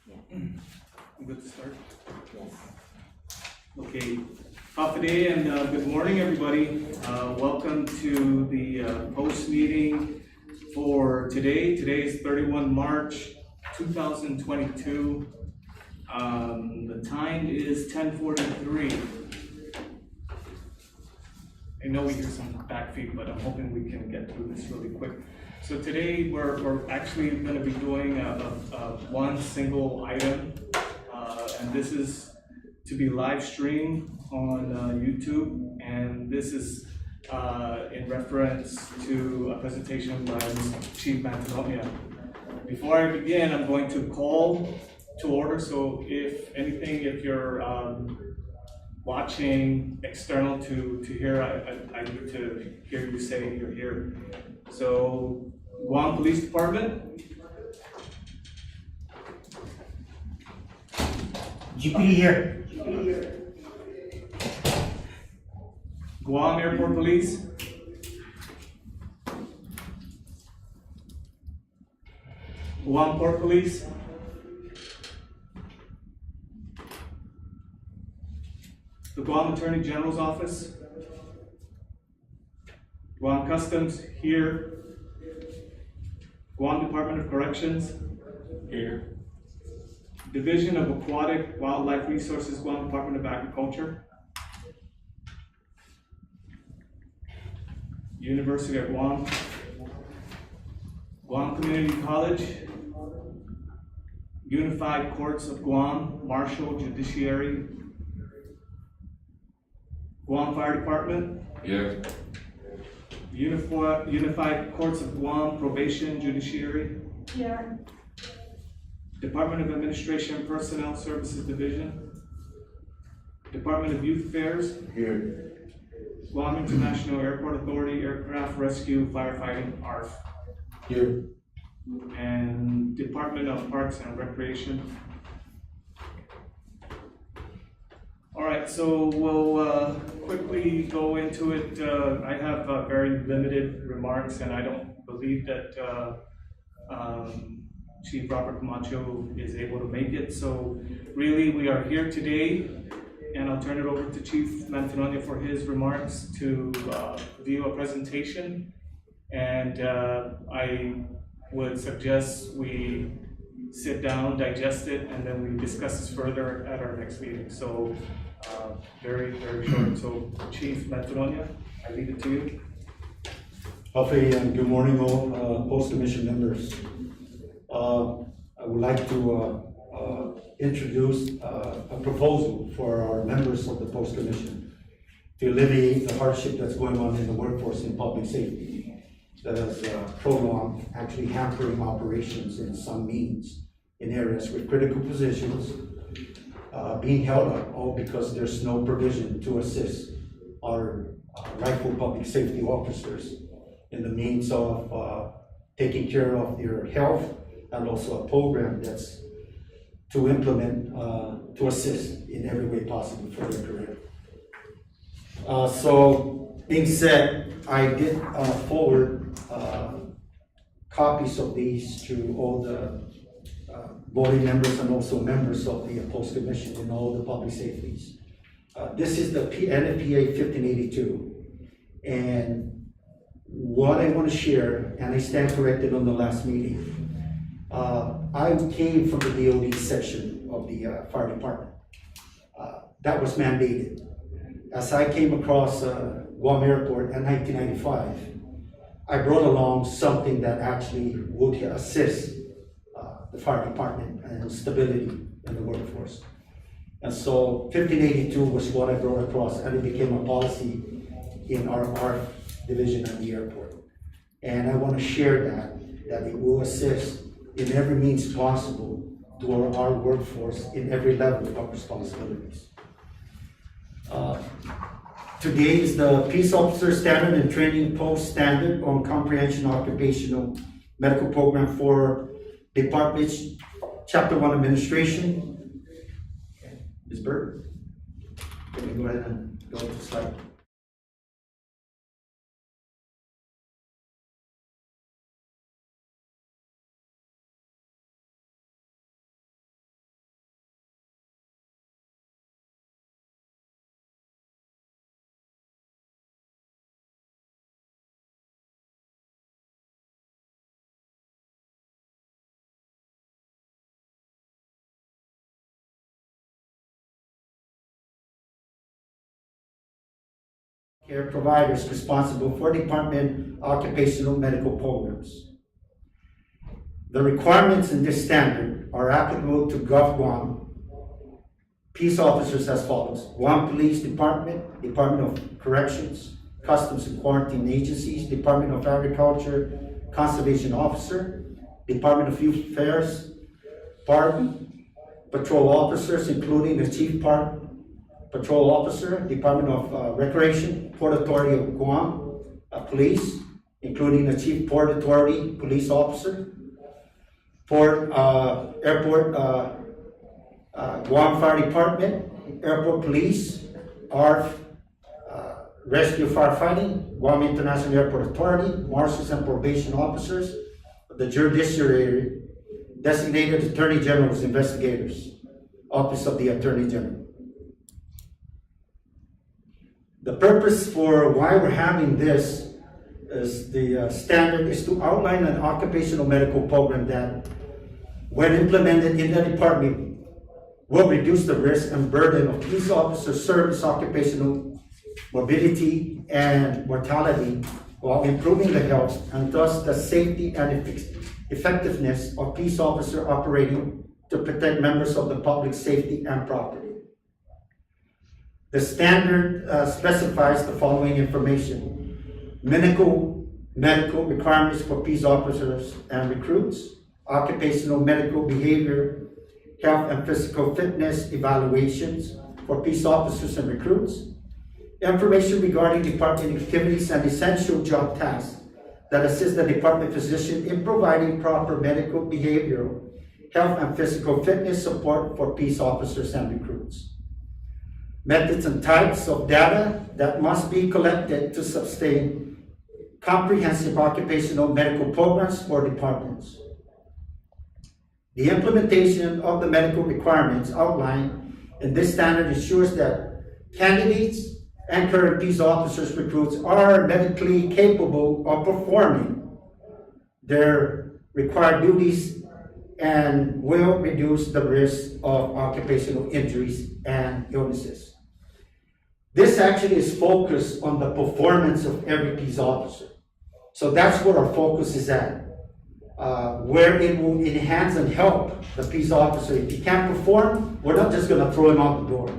Good to start. Yes. Okay, Day and good morning, everybody. Welcome to the post meeting for today. Today is 31 March 2022. The time is 10:43. I know we hear some backfeed, but I'm hoping we can get through this really quick. So today we're actually going to be doing one single item, and this is to be live streamed on YouTube, and this is in reference to a presentation by Chief Mantonia. Before I begin, I'm going to call to order, so if you're watching external to here, I need to hear you say you're here. So, Guam Police Department. GPD here. Guam Airport Police. Guam Port Police. The Guam Attorney General's Office. Guam Customs here. Guam Department of Corrections here. Division of Aquatic Wildlife Resources, Guam Department of Agriculture. University of Guam. Guam Community College. Unified Courts of Guam, Marshal Judiciary. Guam Fire Department. Here. Unified Courts of Guam, Probation Judiciary. Here. Department of Administration and Personnel Services Division. Department of Youth Affairs. Here. Guam International Airport Authority, Aircraft Rescue Firefighting, ARF. Here. And Department of Parks and Recreation. All right, so we'll quickly go into it. I have very limited remarks, and I don't believe that Chief Robert Camacho is able to make it. So really, we are here today, and I'll turn it over to Chief Mantonia for his remarks to view a presentation. And I would suggest we sit down, digest it, and then we discuss this further at our next meeting. So very, very short. So Chief Mantonia, I leave it to you. Hafe, and good morning all post-commission members. I would like to introduce a proposal for our members of the post-commission to alleviate the hardship that's going on in the workforce in public safety that has prolonged, actually hampering operations in some means in areas with critical positions being held up, all because there's no provision to assist our rightful public safety officers in the means of taking care of their health, and also a program that's to implement to assist in every way possible for their career. So being said, I did forward copies of these to all the voting members and also members of the post-commission in all the public safeties. This is the NFPA 1582, and what I want to share, and I stand corrected on the last meeting, I came from the DOD section of the fire department. That was mandated. As I came across Guam Airport in 1995, I brought along something that actually would assist the fire department and stability in the workforce. And so 1582 was what I brought across, and it became a policy in our division at the airport. And I want to share that it will assist in every means possible to our workforce in every level of responsibilities. Today is the Peace Officer Standard and Training Post Standard on Comprehension Occupational Medical Program for Departments, Chapter 1 Administration. Ms. Bird, can you go ahead and go to the slide? care providers responsible for Department occupational medical programs. The requirements in this standard are applicable to Guam peace officers as follows: Guam Police Department, Department of Corrections, Customs and Quarantine Agencies, Department of Agriculture, Conservation Officer, Department of Youth Affairs, Park Patrol Officers, including the Chief Park Patrol Officer, Department of Recreation, Port Authority of Guam, Police, including the Chief Port Authority Police Officer, Airport Guam Fire Department, Airport Police, ARF, Rescue Firefighting, Guam International Airport Authority, Marshals and Probation Officers, the Judiciary, Designated Attorney General's Investigators, Office of the Attorney General. The purpose for why we're having this is the standard is to outline an occupational medical program that, when implemented in the department, will reduce the risk and burden of police officer service occupational morbidity and mortality while improving the health and thus the safety and effectiveness of police officer operating to protect members of the public safety and property. The standard specifies the following information: medical requirements for peace officers and recruits, occupational medical behavior, health and physical fitness evaluations for peace officers and recruits, information regarding department activities and essential job tasks that assist the department physician in providing proper medical, behavioral, health and physical fitness support for peace officers and recruits. Methods and types of data that must be collected to sustain comprehensive occupational medical programs for departments. The implementation of the medical requirements outlined in this standard ensures that candidates and current peace officers recruits are medically capable of performing their required duties and will reduce the risk of occupational injuries and illnesses. This actually is focused on the performance of every peace officer. So that's where our focus is at, where it will enhance and help the peace officer. If he can't perform, we're not just gonna throw him out the door.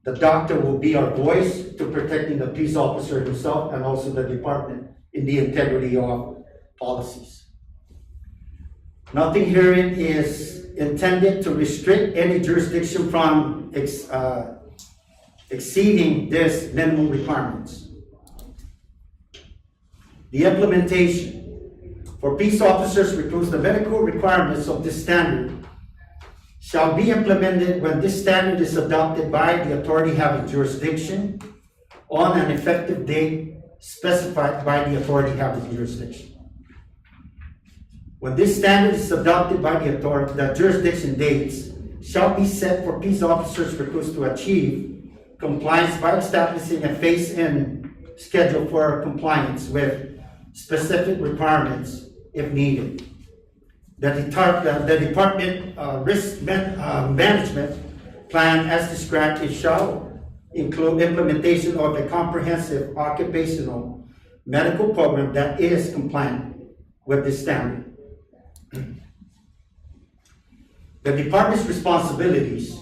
The doctor will be our voice to protecting the peace officer himself and also the department in the integrity of policies. Nothing herein is intended to restrict any jurisdiction from exceeding this minimum requirements. The implementation for peace officers recruits, the medical requirements of this standard shall be implemented when this standard is adopted by the authority having jurisdiction on an effective date specified by the authority having jurisdiction. When this standard is adopted by the authority, the jurisdiction dates shall be set for peace officers recruits to achieve compliance by establishing a phase-in schedule for compliance with specific requirements if needed. The department risk management plan as described, it shall include implementation of a comprehensive occupational medical program that is compliant with this standard. The department's responsibilities,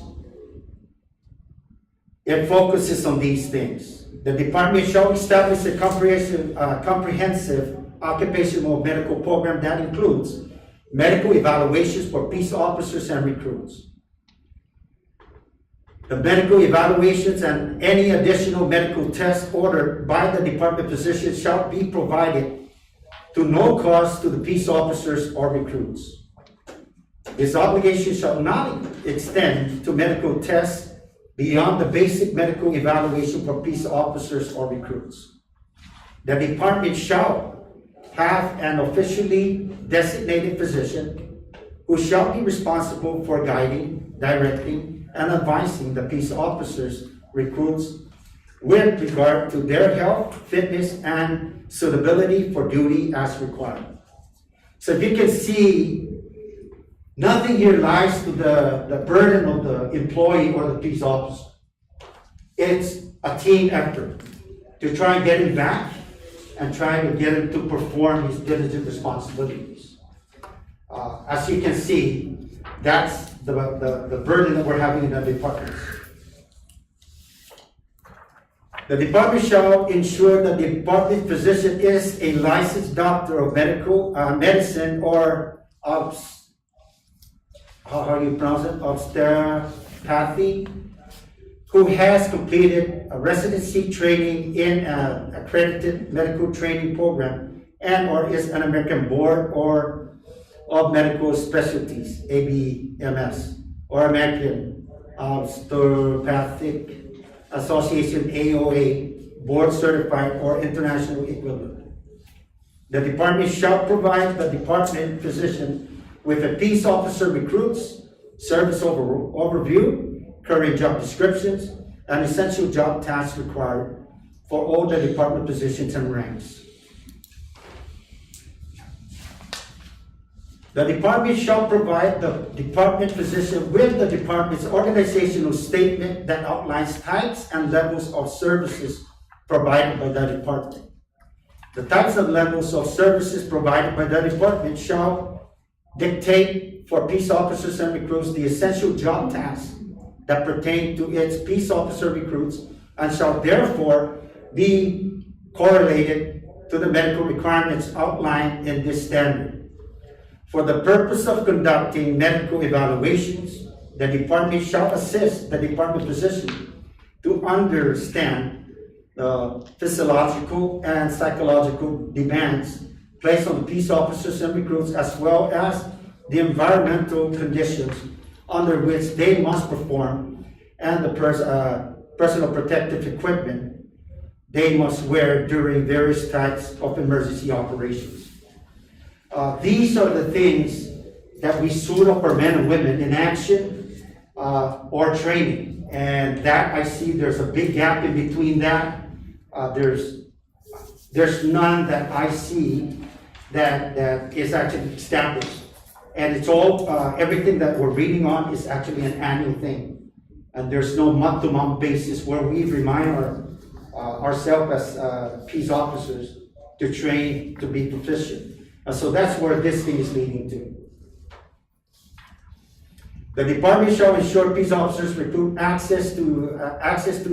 it focuses on these things. The department shall establish a comprehensive occupational medical program that includes medical evaluations for peace officers and recruits. The medical evaluations and any additional medical tests ordered by the department physician shall be provided to no cost to the peace officers or recruits. This obligation shall not extend to medical tests beyond the basic medical evaluation for peace officers or recruits. The department shall have an officially designated physician who shall be responsible for guiding, directing, and advising the peace officers, recruits with regard to their health, fitness, and suitability for duty as required. So if you can see, nothing here lies to the burden of the employee or the peace officer. It's a team effort. to try and get him back and try to get him to perform his diligent responsibilities. As you can see, that's the burden that we're having in the departments. The department shall ensure that the department physician is a licensed doctor of medicine or how do you pronounce it? Obstetropathy, who has completed a residency training in an accredited medical training program and or is an American Board or of Medical Specialties, ABMS, or American Osteopathic Association, AOA, board certified or international equivalent. The department shall provide the department physician with a peace officer recruits, service overview, current job descriptions, and essential job tasks required for all the department positions and ranks. The department shall provide the department physician with the department's organizational statement that outlines types and levels of services provided by the department. The types and levels of services provided by the department shall dictate for peace officers and recruits the essential job tasks that pertain to its peace officer recruits and shall therefore be correlated to the medical requirements outlined in this standard. For the purpose of conducting medical evaluations, the department shall assist the department physician to understand the physiological and psychological demands placed on the peace officers and recruits, as well as the environmental conditions under which they must perform and the personal protective equipment they must wear during various types of emergency operations. These are the things that we suit up our men and women in action or training. And that I see there's a big gap in between that. There's none that I see that is actually established. And it's all, everything that we're reading on is actually an annual thing. And there's no month-to-month basis where we remind ourselves as peace officers to train to be proficient. And so that's where this thing is leading to. The department shall ensure peace officers recruit access to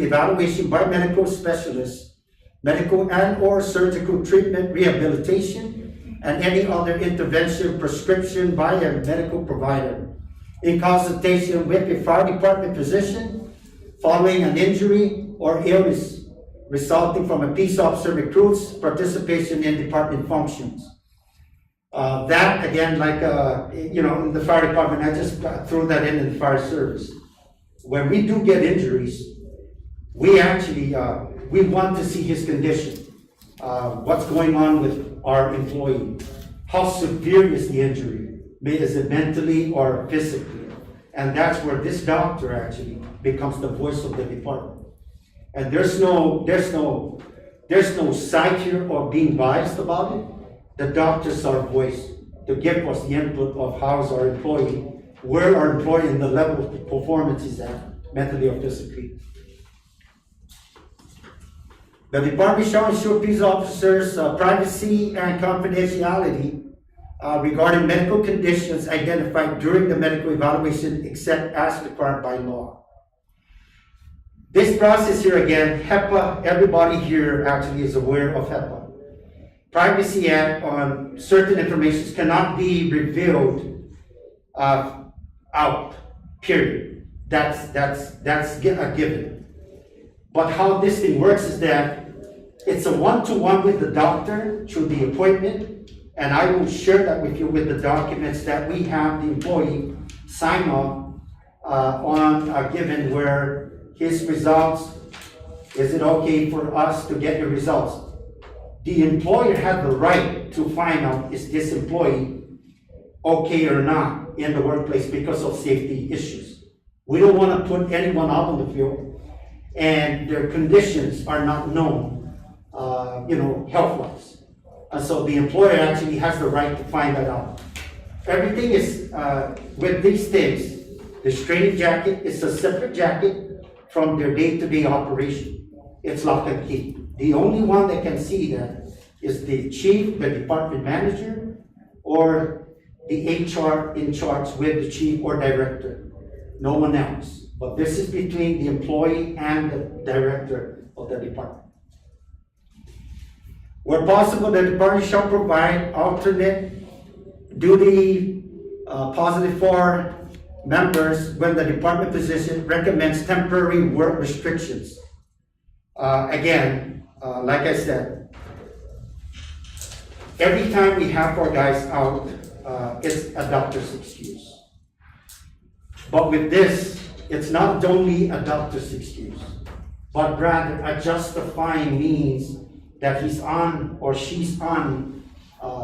evaluation by medical specialists, medical and or surgical treatment, rehabilitation, and any other intervention prescription by a medical provider in consultation with a fire department physician following an injury or illness resulting from a peace officer recruit's participation in department functions. That again, like in the fire department, I just threw that in the fire service. When we do get injuries, we actually we want to see his condition. What's going on with our employee? How severe is the injury? Is it mentally or physically? And that's where this doctor actually becomes the voice of the department. And there's no side here or being biased about it. The doctors are voice to give us the input of how's our employee, where our employee in the level of performance is at, mentally or physically. The department shall ensure peace officers' privacy and confidentiality regarding medical conditions identified during the medical evaluation, except as required by law. This process here again, HEPA, everybody here actually is aware of HEPA. Privacy Act on certain information cannot be revealed out, period. That's a given. But how this thing works is that it's a one-to-one with the doctor through the appointment, and I will share that with you with the documents that we have the employee sign off on a given where his results, is it okay for us to get your results? The employer had the right to find out is this employee okay or not in the workplace because of safety issues. We don't want to put anyone out on the field and their conditions are not known, health-wise. And so the employer actually has the right to find that out. Everything is, with these things, the training jacket is a separate jacket from their day-to-day operation. It's lock and key. The only one that can see that is the chief, the department manager, or the HR in charge with the chief or director. No one else. But this is between the employee and the director of the department. Where possible, the department shall provide alternate duty positive for members when the department position recommends temporary work restrictions. Again, like I said, every time we have our guys out, it's a doctor's excuse. But with this, it's not only a doctor's excuse, but rather a justifying means that he's on or she's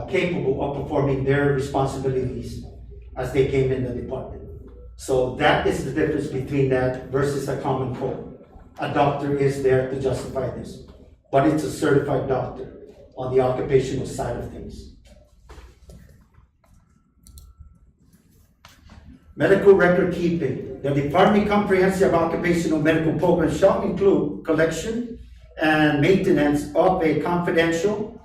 capable of performing their responsibilities as they came in the department. So that is the difference between that versus a common cold. A doctor is there to justify this, but it's a certified doctor on the occupational side of things. Medical record keeping. The Department Comprehensive Occupational Medical Program shall include collection and maintenance of a confidential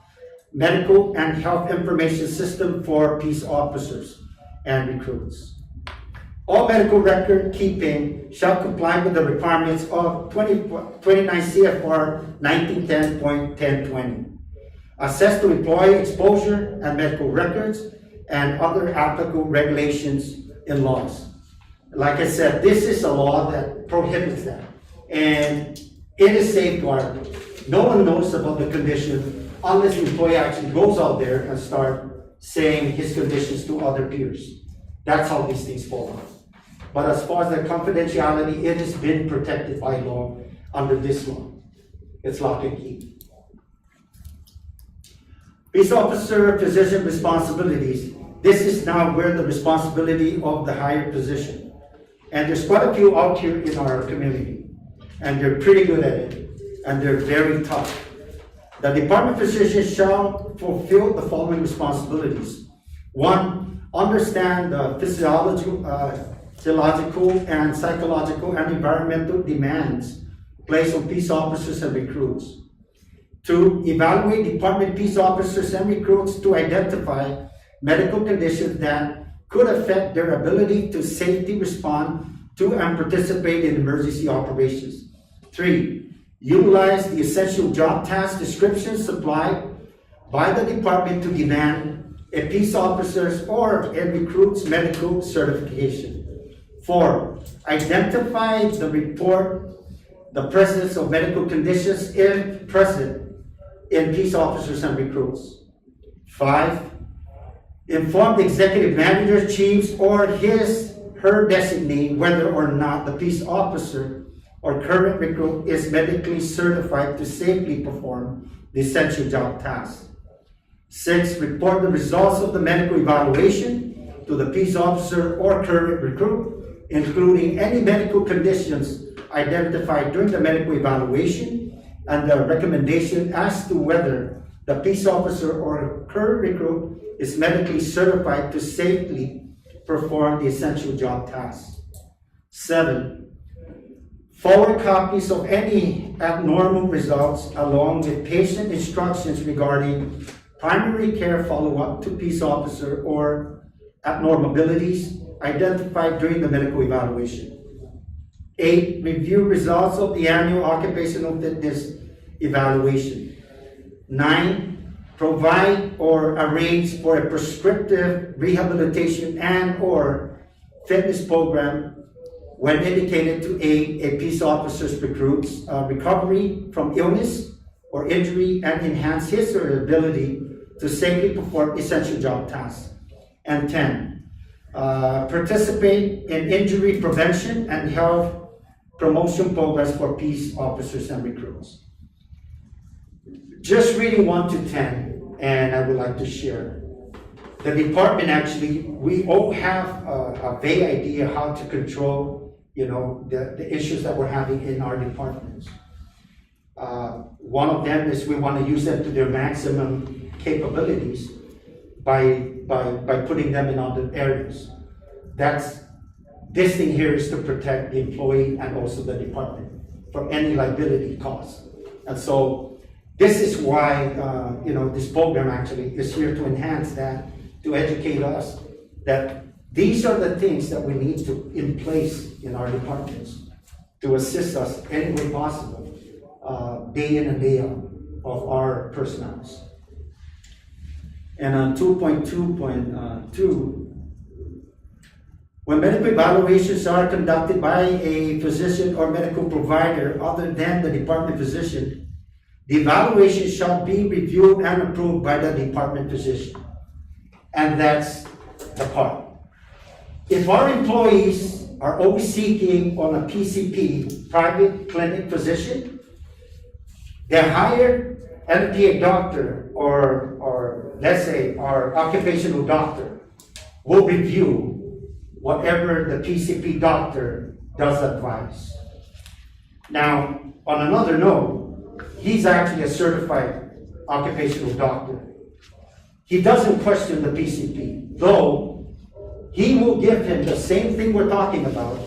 medical and health information system for peace officers and recruits. All medical record keeping shall comply with the requirements of 29 CFR 1910.1020. Access to employee exposure and medical records and other applicable regulations and laws. Like I said, this is a law that prohibits that. And it is safeguarded. No one knows about the condition unless the employee actually goes out there and start saying his conditions to other peers. That's how these things fall out. But as far as the confidentiality, it has been protected by law under this law. It's lock and key. Peace officer physician responsibilities. This is now where the responsibility of the higher position. And there's quite a few out here in our community. And they're pretty good at it. And they're very tough. The department physician shall fulfill the following responsibilities. 1, understand the physiological and psychological and environmental demands placed on peace officers and recruits. 2, evaluate department peace officers and recruits to identify medical conditions that could affect their ability to safely respond to and participate in emergency operations. 3, utilize the essential job task descriptions supplied by the department to demand a peace officer's or a recruit's medical certification. 4, identify the report the presence of medical conditions if present in peace officers and recruits. 5, inform the executive manager, chiefs, or her designee whether or not the peace officer or current recruit is medically certified to safely perform the essential job task. 6, report the results of the medical evaluation to the peace officer or current recruit, including any medical conditions identified during the medical evaluation and the recommendation as to whether the peace officer or current recruit is medically certified to safely perform the essential job task. 7, forward copies of any abnormal results along with patient instructions regarding primary care follow-up to peace officer or abnormalities identified during the medical evaluation. 8, review results of the annual occupational fitness evaluation. 9, provide or arrange for a prescriptive rehabilitation and or fitness program when indicated to aid a peace officer's recruit's recovery from illness or injury and enhance his or her ability to safely perform essential job tasks. And 10, participate in injury prevention and health promotion programs for peace officers and recruits. Just reading 1 to 10, and I would like to share. The department actually, we all have a vague idea how to control, the issues that we're having in our departments. One of them is we want to use them to their maximum capabilities by putting them in other areas. This thing here is to protect the employee and also the department from any liability costs. And so This is why, this program actually is here to enhance that, to educate us that these are the things that we need to in place in our departments to assist us any way possible, day in and day out of our personnel. And on 2.2.2, when medical evaluations are conducted by a physician or medical provider other than the department physician, the evaluation shall be reviewed and approved by the department physician. And that's the part. If our employees are always seeking on a PCP, private clinic physician, their hired NPA doctor or let's say our occupational doctor will review whatever the PCP doctor does advise. Now, on another note, he's actually a certified occupational doctor. He doesn't question the PCP, though he will give him the same thing we're talking about,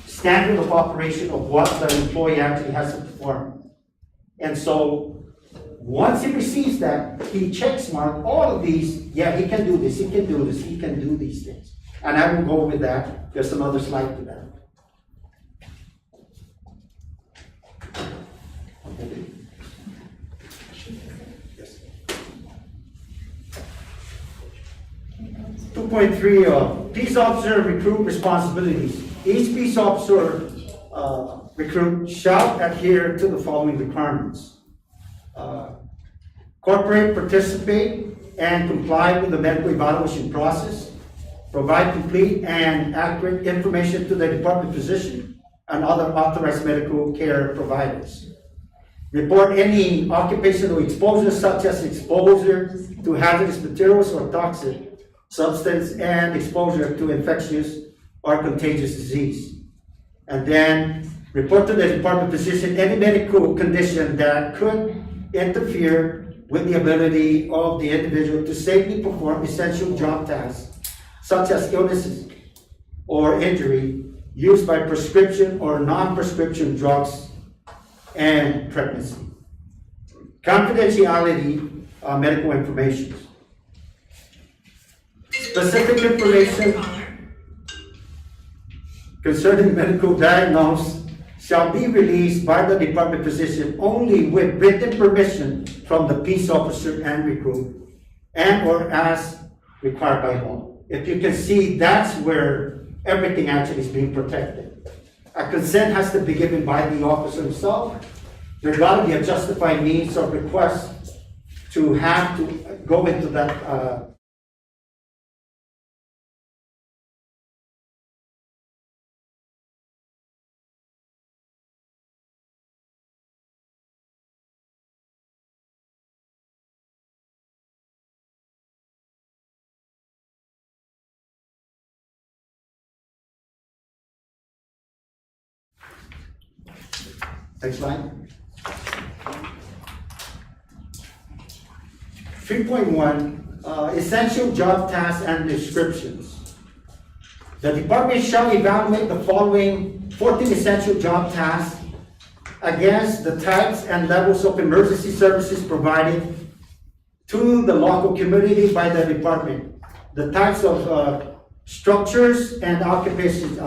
standard of operation of what the employee actually has to perform. And so, once he receives that, he checks mark all of these, yeah, he can do this, he can do this, he can do these things. And I will go with that. There's another slide to that. Yes. 2.3, peace officer recruit responsibilities. Each peace officer recruit shall adhere to the following requirements. Cooperate, participate, and comply with the medical evaluation process. Provide complete and accurate information to the department physician and other authorized medical care providers. Report any occupational exposure such as exposure to hazardous materials or toxic substance and exposure to infectious or contagious disease. And then report to the department physician any medical condition that could interfere with the ability of the individual to safely perform essential job tasks such as illnesses or injury used by prescription or non-prescription drugs and pregnancy. Confidentiality medical information. Specific information concerning medical diagnosis shall be released by the department physician only with written permission from the peace officer and recruit and or as required by law. If you can see, that's where everything actually is being protected. A consent has to be given by the officer himself. There's got to be a justified means of request to have to go into that next slide. 3.1, essential job tasks and descriptions. The department shall evaluate the following 14 essential job tasks against the types and levels of emergency services provided to the local community by the department. The types of structures and occupancies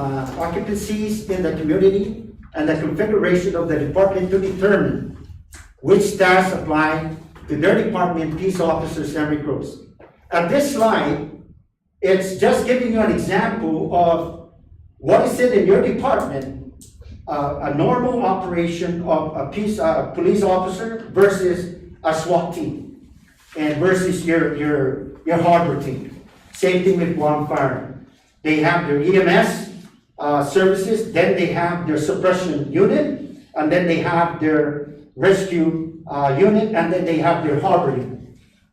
in the community and the configuration of the department to determine which tasks apply to their department, peace officers, and recruits. At this slide, it's just giving you an example of what is it in your department, a normal operation of a police officer versus a SWAT team, and versus your harbor team. Same thing with Guam Fire. They have their EMS services, then they have their suppression unit, and then they have their rescue unit, and then they have their harbor unit.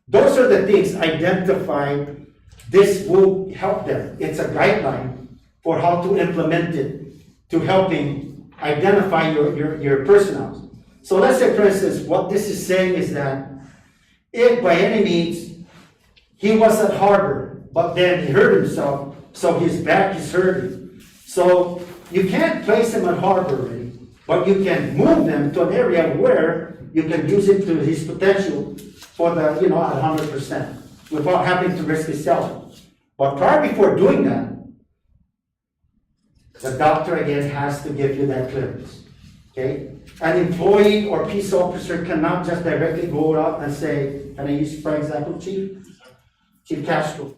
Those are the things identified. This will help them. It's a guideline for how to implement it to helping identify your personnel. So let's say, for instance, what this is saying is that if by any means he was at harbor, but then he hurt himself, so his back is hurting. So you can't place him at harbor already. but you can move them to an area where you can use it to his potential for the, at 100%, without having to risk his health. But prior before doing that, the doctor again has to give you that clearance, okay? An employee or peace officer cannot just directly go out and say, can I use, for example, Chief Castro?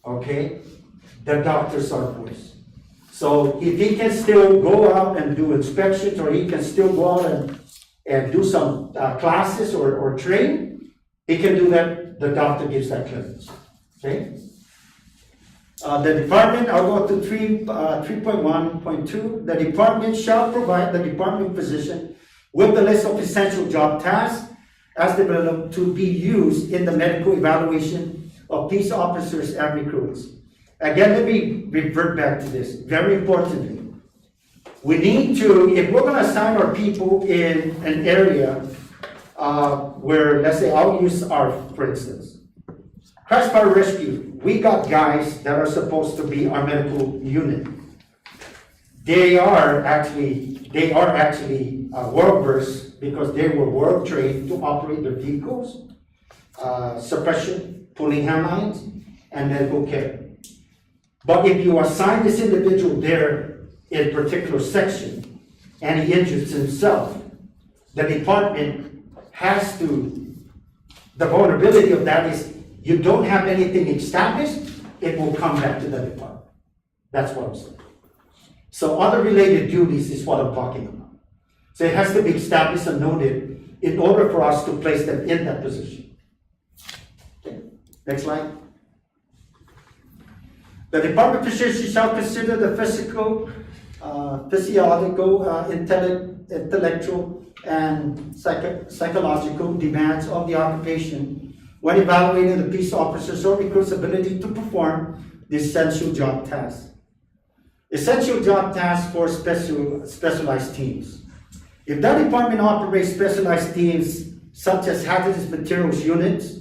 Okay, the doctor's our voice. So if he can still go out and do inspections, or he can still go out and do some classes or train, he can do that. The doctor gives that clearance. Okay. The department, I'll go to 3.1.2. The department shall provide the department physician with the list of essential job tasks as developed to be used in the medical evaluation of peace officers and recruits. Again, let me revert back to this. Very importantly, we need to, if we're going to assign our people in an area where, let's say, I'll use for instance, Crash Fire Rescue, we got guys that are supposed to be our medical unit. They are actually work versed because they were work trained to operate their vehicles, suppression, pulling handlines, and medical care. But if you assign this individual there in a particular section and he injures himself, the department has to, the vulnerability of that is you don't have anything established, it will come back to the department. That's what I'm saying. So other related duties is what I'm talking about. So it has to be established and noted in order for us to place them in that position. Next slide. The department physician shall consider the physical, physiological, intellectual, and psychological demands of the occupation when evaluating the peace officers or recruits' ability to perform the essential job tasks. Essential job tasks for specialized teams. If that department operates specialized teams such as hazardous materials units,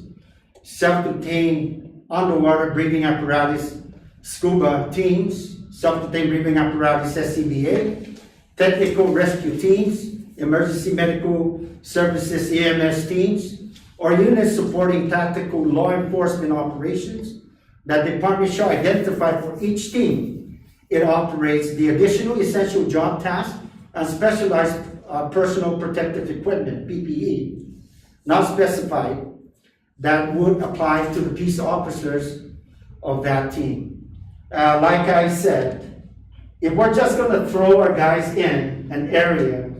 self-contained underwater breathing apparatus, scuba teams, self-contained breathing apparatus, SCBA, technical rescue teams, emergency medical services, EMS teams, or units supporting tactical law enforcement operations, that department shall identify for each team it operates the additional essential job tasks and specialized personal protective equipment, PPE, not specified, that would apply to the peace officers of that team. Like I said, if we're just going to throw our guys in an area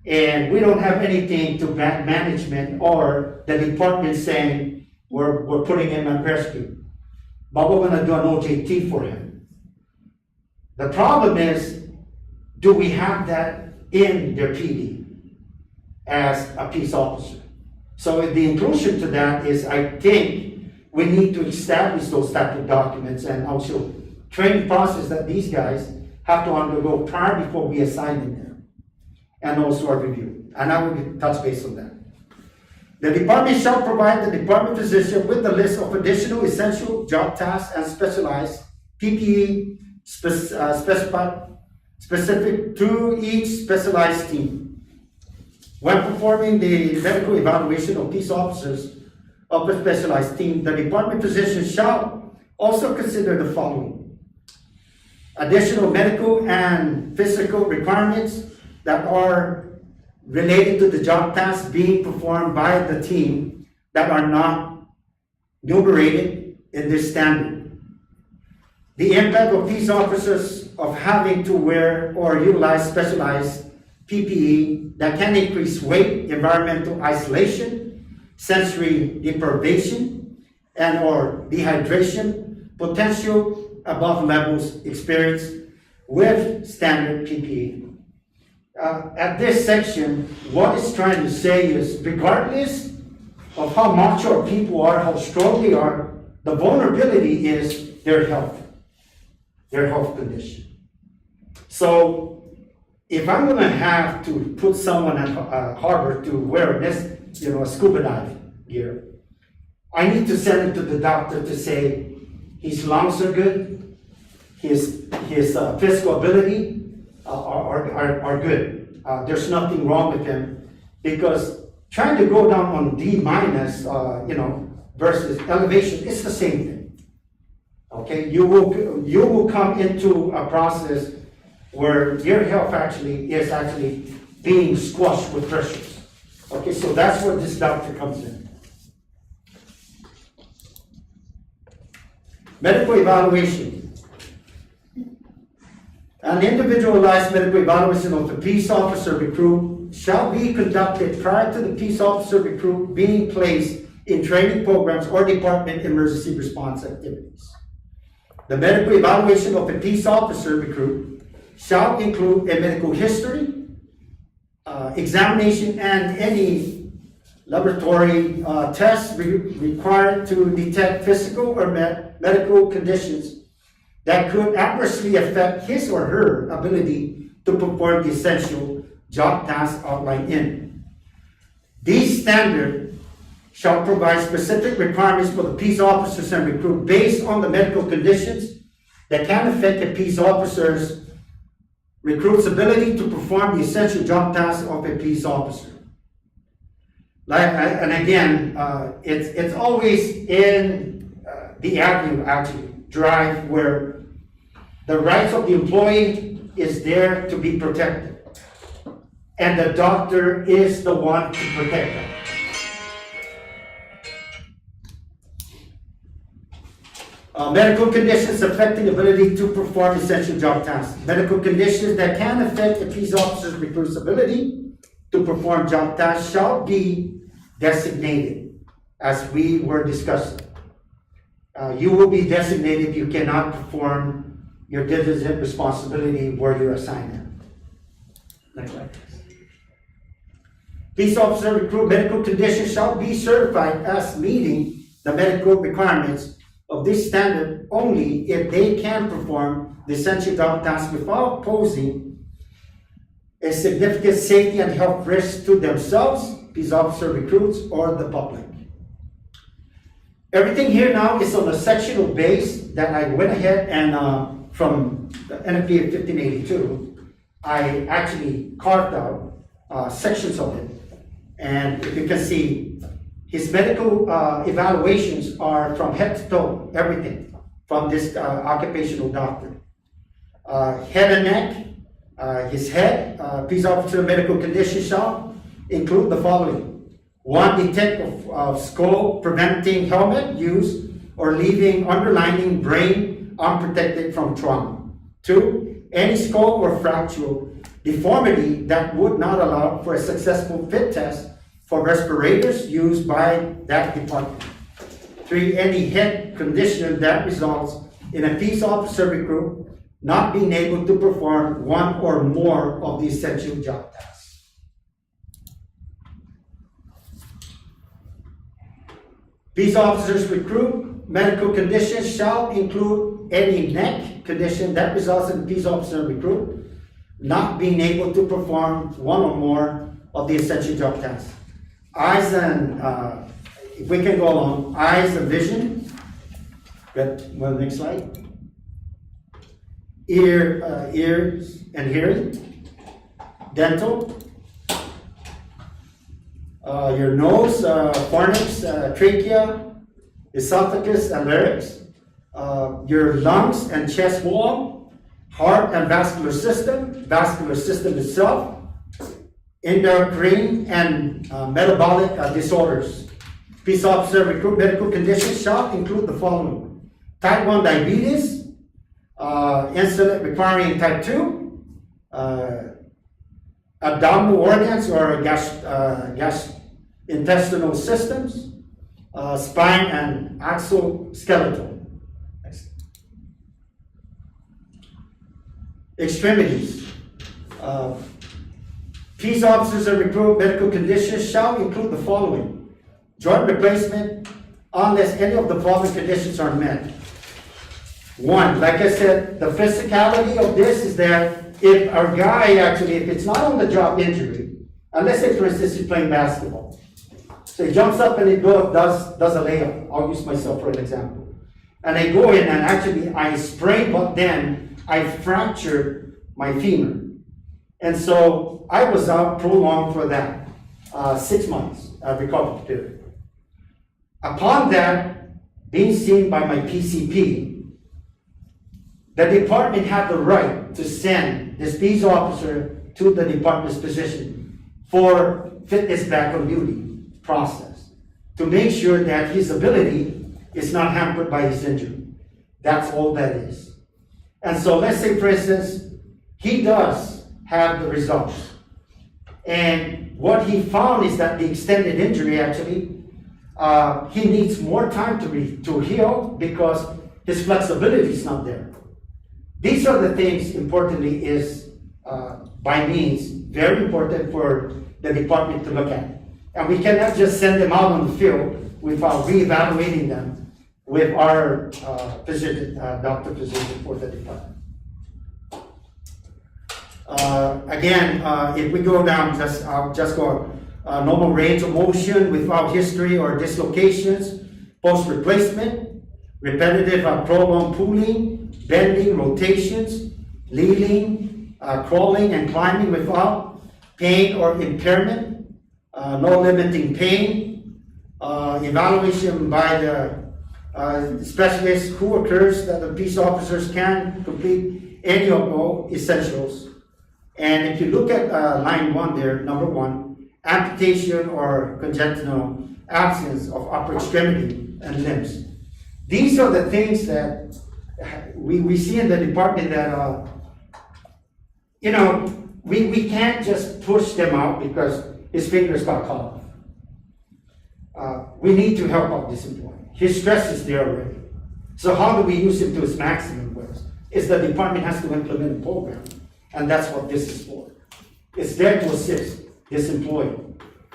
and we don't have anything to back management or the department saying we're putting him on rescue, but we're going to do an OJT for him. The problem is, do we have that in their PD as a peace officer? So the inclusion to that is, I think we need to establish those type of documents and also training process that these guys have to undergo prior before we assign them there, and also a review. And I will touch base on that. The department shall provide the department physician with the list of additional essential job tasks and specialized PPE specific to each specialized team. When performing the medical evaluation of peace officers of a specialized team, the department physician shall also consider the following: additional medical and physical requirements that are related to the job tasks being performed by the team that are not enumerated in this standard. The impact of peace officers of having to wear or utilize specialized PPE that can increase weight, environmental isolation, sensory deprivation, and or dehydration, potential above levels experienced with standard PPE. At this section, what it's trying to say is, regardless of how macho our people are, how strong they are, the vulnerability is their health. their health condition. So if I'm gonna have to put someone at harbor to wear this, scuba dive gear, I need to send him to the doctor to say his lungs are good, his physical ability are good. There's nothing wrong with him, because trying to go down on D minus, versus elevation, it's the same thing. Okay, you will come into a process where your health is actually being squashed with pressures. Okay, so that's where this doctor comes in. Medical evaluation. An individualized medical evaluation of the peace officer recruit shall be conducted prior to the peace officer recruit being placed in training programs or department emergency response activities. The medical evaluation of a peace officer recruit shall include a medical history, examination, and any laboratory tests required to detect physical or medical conditions that could adversely affect his or her ability to perform the essential job tasks outlined in. These standards shall provide specific requirements for the peace officers and recruit based on the medical conditions that can affect a peace officer's recruit's ability to perform the essential job tasks of a peace officer. It's always in the avenue, actually, drive where the rights of the employee is there to be protected, and the doctor is the one to protect them. Medical conditions affecting ability to perform essential job tasks. Medical conditions that can affect a peace officer's recruit's ability to perform job tasks shall be designated, as we were discussing. You will be designated if you cannot perform your diligent responsibility where you're assigned at. Next slide. Peace officer recruit medical conditions shall be certified as meeting the medical requirements of this standard only if they can perform the essential job tasks without posing a significant safety and health risk to themselves, peace officer recruits, or the public. Everything here now is on a sectional base that I went ahead and from the NFPA 1582, I actually carved out sections of it. And if you can see, his medical evaluations are from head to toe, everything from this occupational doctor. Head and neck, his head, peace officer medical conditions shall include the following. 1, detect of skull preventing helmet use or leaving underlying brain unprotected from trauma. 2, any skull or fracture deformity that would not allow for a successful fit test for respirators used by that department. 3, any head condition that results in a peace officer recruit not being able to perform one or more of the essential job tasks. Peace officers recruit medical conditions shall include any neck condition that results in peace officer recruit not being able to perform one or more of the essential job tasks. Eyes and, if we can go along, eyes and vision. Good. Well, next slide. Ears and hearing. Dental. Your nose, pharynx, trachea, esophagus, and larynx. Your lungs and chest wall. Heart and vascular system itself. Endocrine and metabolic disorders. Peace officer recruit medical conditions shall include the following. Type 1 diabetes, insulin requiring type 2, abdominal organs or gastrointestinal systems, spine and exoskeletal. Extremities. Peace officers and recruit medical conditions shall include the following. Joint replacement unless any of the following conditions are met. One, like I said, the physicality of this is that if our guy actually, if it's not on the job injury, and let's say for instance he's playing basketball. So he jumps up and he does a layup. I'll use myself for an example. And I go in and actually I sprain, but then I fractured my femur. And so I was out prolonged for that, 6 months recovery period. Upon that, being seen by my PCP, the department had the right to send this peace officer to the department's position for fitness back on duty process to make sure that his ability is not hampered by his injury. That's all that is. And so let's say, for instance, he does have the results. And what he found is that the extended injury actually, he needs more time to heal because his flexibility is not there. These are the things, importantly, is by means very important for the department to look at. And we cannot just send them out on the field without reevaluating them with our doctor physician for the department. Again, if we go down, I'll just go normal range of motion without history or dislocations, post-replacement, repetitive prolonged pulling, bending, rotations, kneeling, crawling and climbing without pain or impairment, no limiting pain, evaluation by the specialist who occurs that the peace officers can complete any of all essentials. And if you look at line 1 there, number 1, amputation or congenital absence of upper extremity and limbs. These are the things that we see in the department that, we can't just push them out because his fingers got cut off. We need to help out this employee. His stress is there already. So how do we use him to his maximum ways? Is the department has to implement a program. And that's what this is for. It's there to assist this employee.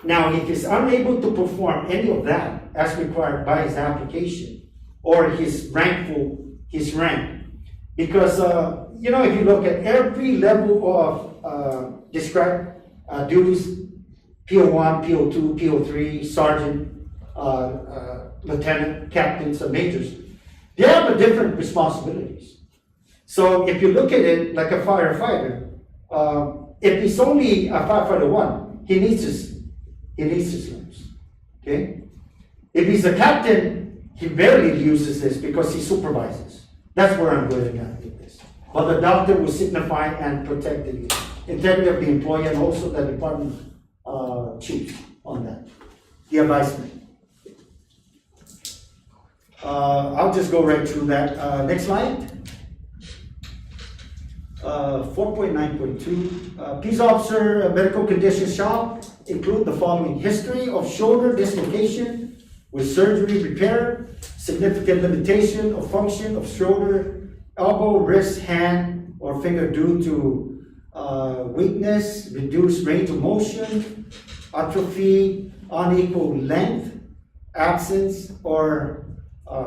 Now, if he's unable to perform any of that as required by his application or his rank, because, if you look at every level of described duties, PO1, PO2, PO3, sergeant, lieutenant, captains, and majors, they have different responsibilities. So if you look at it like a firefighter, if he's only a firefighter 1, he needs his limbs. Okay? If he's a captain, he barely uses this because he supervises. That's where I'm going at with this. But the doctor will signify and protect the integrity of the employee and also the department chief on that. The advisement. I'll just go right through that. Next slide. 4.9.2, peace officer medical conditions shall include the following: history of shoulder dislocation with surgery repair, significant limitation of function of shoulder, elbow, wrist, hand, or finger due to weakness, reduced range of motion, atrophy, unequal length, absence or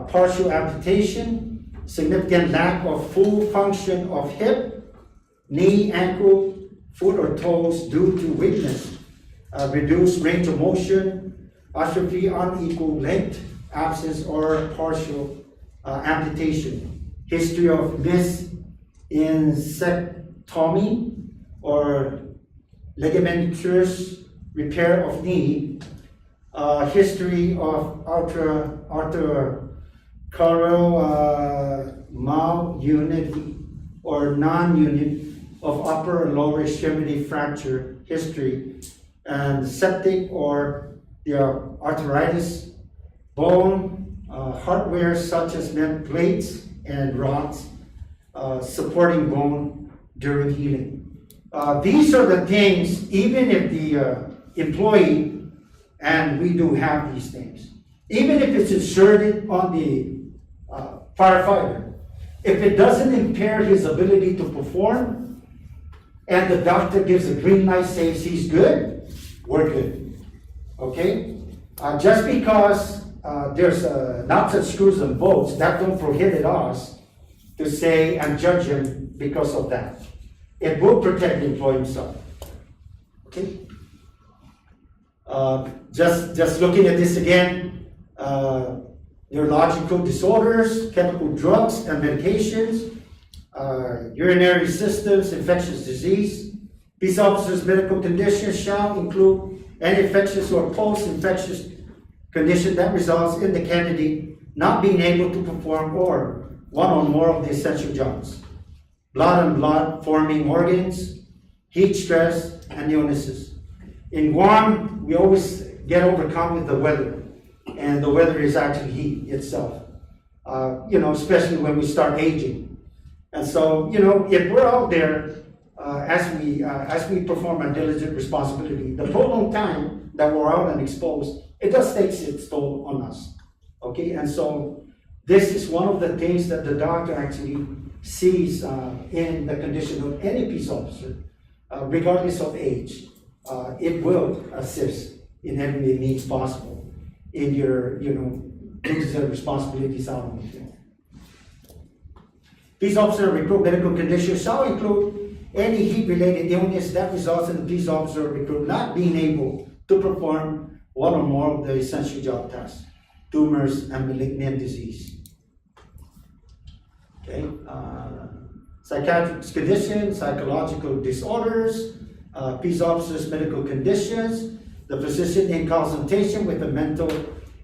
partial amputation, significant lack of full function of hip, knee, ankle, foot or toes due to weakness, reduced range of motion, atrophy, unequal length, absence or partial amputation, history of meniscectomy or ligamentous repair of knee, history of arterial malunity or non-unit of upper and lower extremity fracture history, and septic or the arthritis, bone, hardware such as bent plates and rods, supporting bone during healing. These are the things, even if the employee, and we do have these things, even if it's inserted on the firefighter, if it doesn't impair his ability to perform, and the doctor gives a green light, says he's good, we're good. Okay? Just because there's nuts and screws and bolts, that don't prohibit us to say and judge him because of that. It will protect the employee himself. Okay? Just looking at this again, neurological disorders, chemical drugs and medications, urinary systems, infectious disease. Peace officers' medical conditions shall include any infectious or post-infectious condition that results in the candidate not being able to perform or one or more of the essential jobs. Blood and blood forming organs, heat stress, and illnesses. In Guam, we always get overcome with the weather, and the weather is actually heat itself, especially when we start aging. And so, if we're out there as we perform our diligent responsibility, the prolonged time that we're out and exposed, it does take its toll on us. Okay, and so this is one of the things that the doctor actually sees in the condition of any peace officer, regardless of age. It will assist in every means possible in your, duties and responsibilities out on the field. Peace officer recruit medical conditions shall include any heat-related illness that results in the peace officer recruit not being able to perform one or more of the essential job tasks, tumors and malignant disease. Okay, psychiatric conditions, psychological disorders, peace officers' medical conditions, the physician in consultation with a mental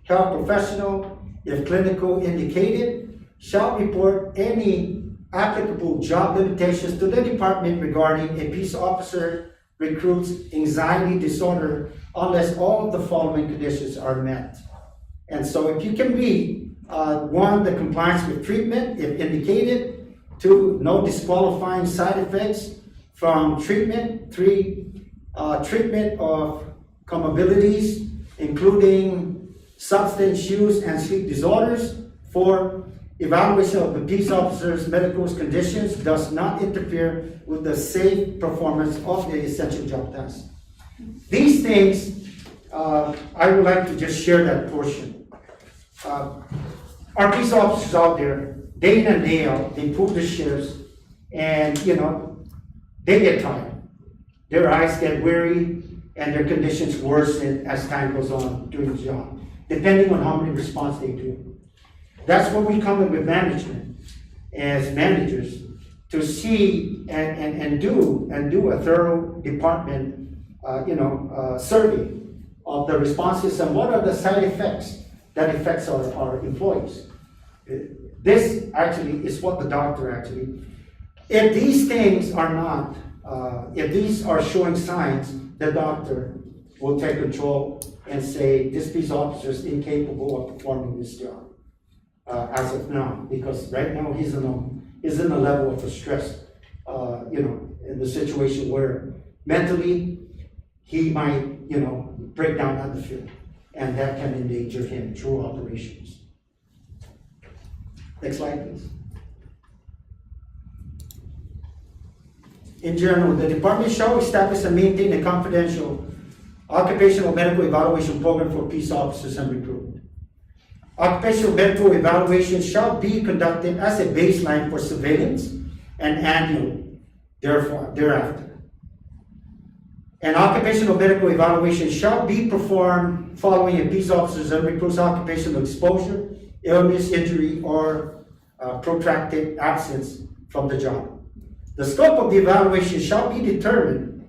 health professional, if clinical indicated, shall report any applicable job limitations to the department regarding a peace officer recruit's anxiety disorder unless all of the following conditions are met. And so if you can read, one, the compliance with treatment, if indicated; two, no disqualifying side effects from treatment; three, treatment of comorbidities, including substance use and sleep disorders; four, evaluation of the peace officer's medical conditions does not interfere with the safe performance of the essential job tasks. These things, I would like to just share that portion. Our peace officers out there, day in and day out, they pull the shifts, and they get tired. Their eyes get weary, and their conditions worsen as time goes on doing the job, depending on how many response they do. That's where we come in with management as managers to see and do a thorough department survey of the responses and what are the side effects that affects our employees. This actually is what the doctor actually, if these things are not, if these are showing signs, the doctor will take control and say this peace officer is incapable of performing this job. As of now, because right now he's in a level of stress, in the situation where mentally he might, break down on the field, and that can endanger him through operations. Next slide, please. In general, the department shall establish and maintain a confidential occupational medical evaluation program for peace officers and recruitment. Occupational medical evaluation shall be conducted as a baseline for surveillance and annual thereafter. An occupational medical evaluation shall be performed following a peace officer's and recruit's occupational exposure, illness, injury, or protracted absence from the job. The scope of the evaluation shall be determined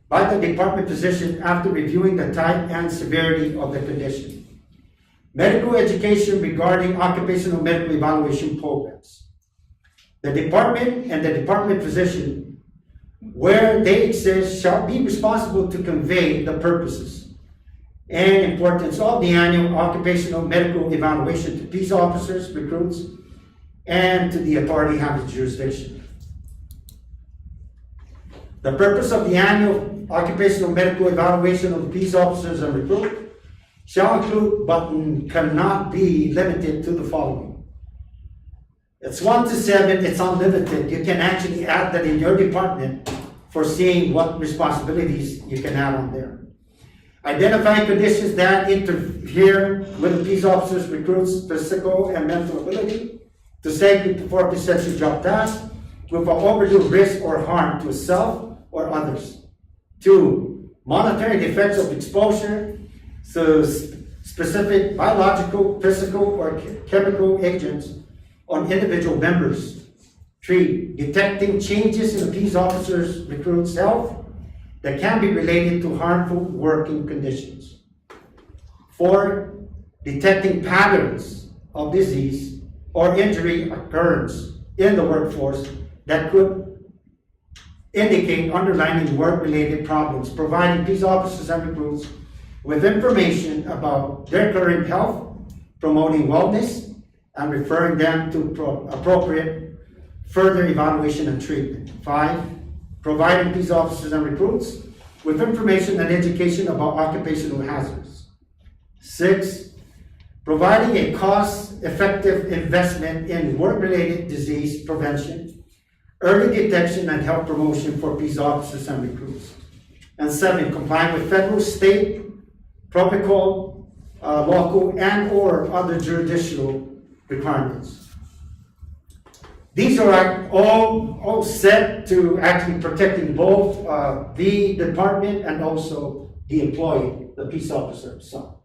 by the department physician after reviewing the type and severity of the condition. Medical education regarding occupational medical evaluation programs. The department and the department physician, where they exist, shall be responsible to convey the purposes and importance of the annual occupational medical evaluation to peace officers, recruits, and to the authority having jurisdiction. The purpose of the annual occupational medical evaluation of the peace officers and recruits shall include, but cannot be limited to the following. It's 1 to 7, it's unlimited. You can actually add that in your department for seeing what responsibilities you can add on there. Identifying conditions that interfere with the peace officers, recruits' physical and mental ability to safely perform essential job tasks without overdue risk or harm to self or others. 2, monitoring the effects of exposure to specific biological, physical, or chemical agents on individual members. 3, detecting changes in a peace officer's recruit's health that can be related to harmful working conditions. 4, detecting patterns of disease or injury occurrence in the workforce that could indicate underlying work-related problems, providing peace officers and recruits with information about their current health, promoting wellness, and referring them to appropriate further evaluation and treatment. 5, providing peace officers and recruits with information and education about occupational hazards. 6, providing a cost-effective investment in work-related disease prevention, early detection, and health promotion for peace officers and recruits. And 7, complying with federal, state, tropical, local, and/or other judicial requirements. These are all set to actually protecting both the department and also the employee, the peace officer himself.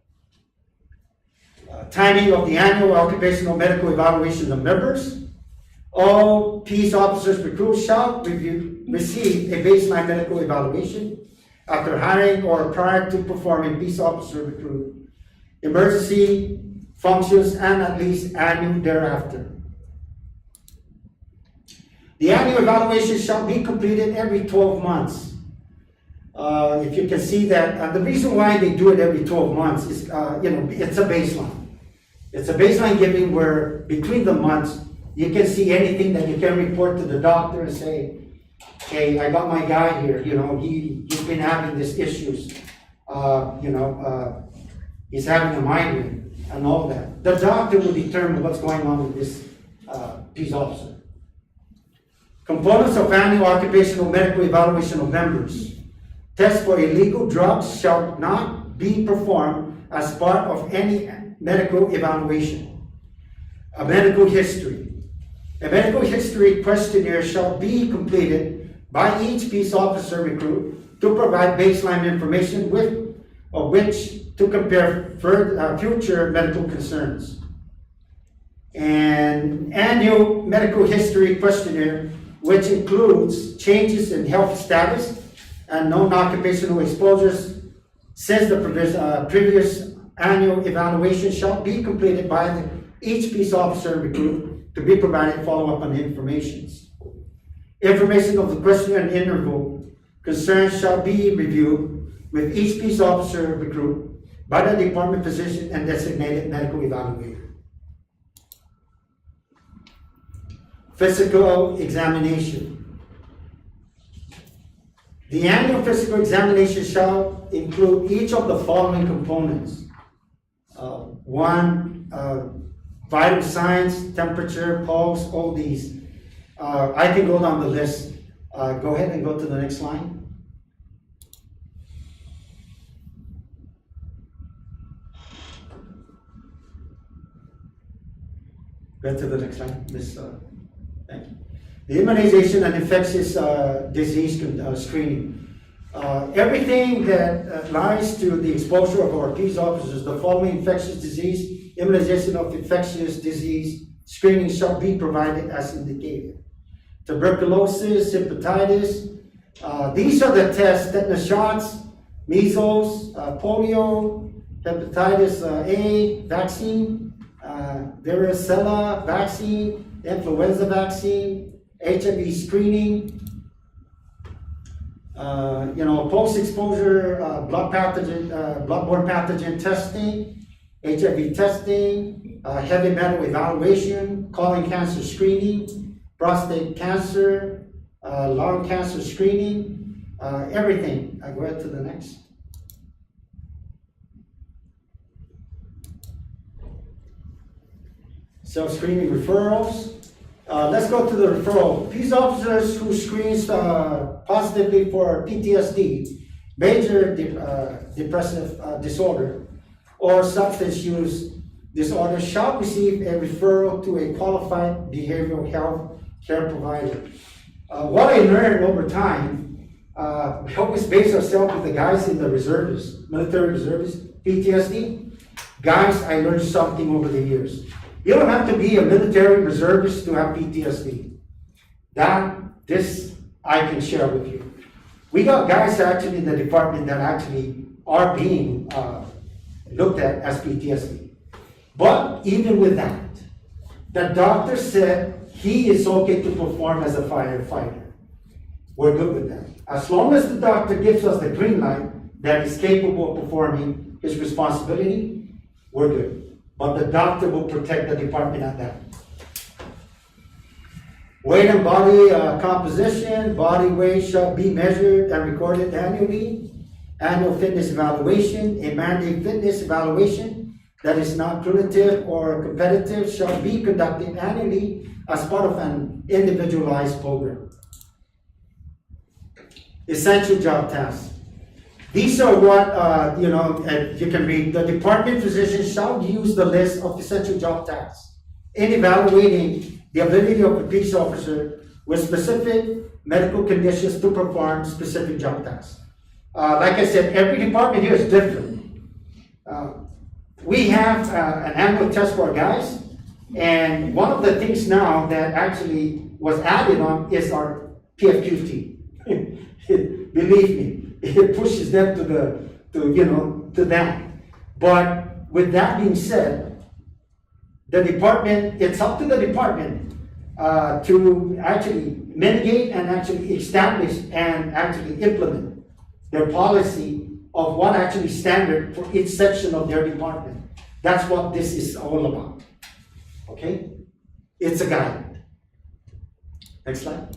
Timing of the annual occupational medical evaluation of members. All peace officers recruits shall receive a baseline medical evaluation after hiring or prior to performing peace officer recruit emergency functions and at least annual thereafter. The annual evaluation shall be completed every 12 months. If you can see that, the reason why they do it every 12 months is, it's a baseline. It's a baseline giving where between the months, you can see anything that you can report to the doctor and say, hey, I got my guy here, he's been having these issues, he's having a migraine and all that. The doctor will determine what's going on with this peace officer. Components of annual occupational medical evaluation of members. Tests for illegal drugs shall not be performed as part of any medical evaluation. A medical history. A medical history questionnaire shall be completed by each peace officer recruit to provide baseline information with which to compare future medical concerns. An annual medical history questionnaire which includes changes in health status and known occupational exposures since the previous annual evaluation shall be completed by each peace officer recruit to be provided follow-up on the information. Information of the questionnaire and interval concerns shall be reviewed with each peace officer recruit by the department physician and designated medical evaluator. Physical examination. The annual physical examination shall include each of the following components. 1, vital signs, temperature, pulse, all these. I can go down the list. Go ahead and go to the next line. Go to the next line, Miss. Thank you. The immunization and infectious disease screening. Everything that lies to the exposure of our peace officers, the following infectious disease, immunization of infectious disease screening shall be provided as indicated. Tuberculosis, hepatitis, these are the tests: tetanus shots, measles, polio, hepatitis A vaccine, varicella vaccine, influenza vaccine, HIV screening, post-exposure bloodborne pathogen testing, HIV testing, heavy metal evaluation, colon cancer screening, prostate cancer, lung cancer screening, everything. I go ahead to the next. Self-screening referrals. Let's go to the referral. Peace officers who screens positively for PTSD, major depressive disorder, or substance use disorder shall receive a referral to a qualified behavioral health care provider. What I learned over time, we always base ourselves with the guys in the reservists, military reservists, PTSD. Guys, I learned something over the years. You don't have to be a military reservist to have PTSD. This I can share with you. We got guys actually in the department that actually are being looked at as PTSD. But even with that, the doctor said he is okay to perform as a firefighter. We're good with that. As long as the doctor gives us the green light that he's capable of performing his responsibility, we're good. But the doctor will protect the department at that. Weight and body composition, body weight shall be measured and recorded annually. Annual fitness evaluation, a mandate fitness evaluation that is not punitive or competitive shall be conducted annually as part of an individualized program. Essential job tasks. These are what, you can read. The department physician shall use the list of essential job tasks in evaluating the ability of a peace officer with specific medical conditions to perform specific job tasks. Like I said, every department here is different. We have an annual test for our guys, and one of the things now that actually was added on is our PFQT. Believe me, it pushes them to that. But with that being said, the department, it's up to the department to actually mitigate and actually establish and actually implement their policy of what actually standard for each section of their department. That's what this is all about. Okay? It's a guide. Next slide.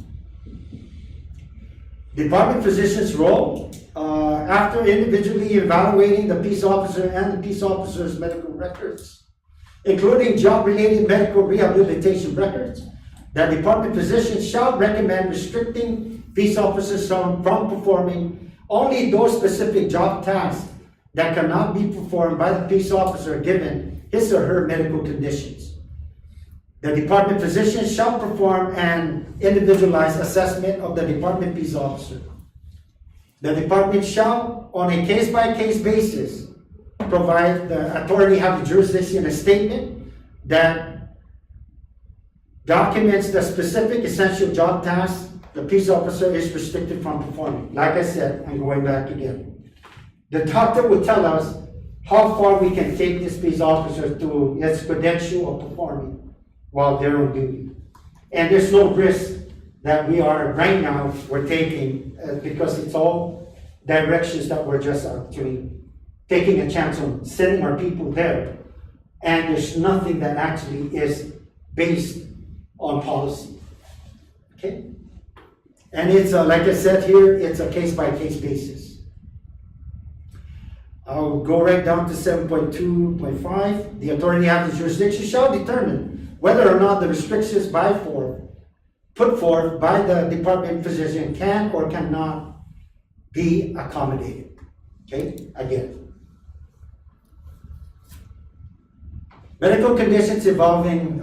Department physician's role. After individually evaluating the peace officer and the peace officer's medical records, including job-related medical rehabilitation records, the department physician shall recommend restricting peace officers from performing only those specific job tasks that cannot be performed by the peace officer given his or her medical conditions. The department physician shall perform an individualized assessment of the department peace officer. The department shall, on a case-by-case basis, provide the authority have the jurisdiction a statement that documents the specific essential job tasks the peace officer is restricted from performing. Like I said, I'm going back again. The doctor will tell us how far we can take this peace officer to his credential of performing while they're on duty. And there's no risk that we're taking because it's all directions that we're just actually taking a chance on sending our people there. And there's nothing that actually is based on policy. Okay? And it's, like I said here, it's a case-by-case basis. I'll go right down to 7.2.5. The authority having jurisdiction shall determine whether or not the restrictions put forth by the department physician can or cannot be accommodated. Okay? Again. Medical conditions involving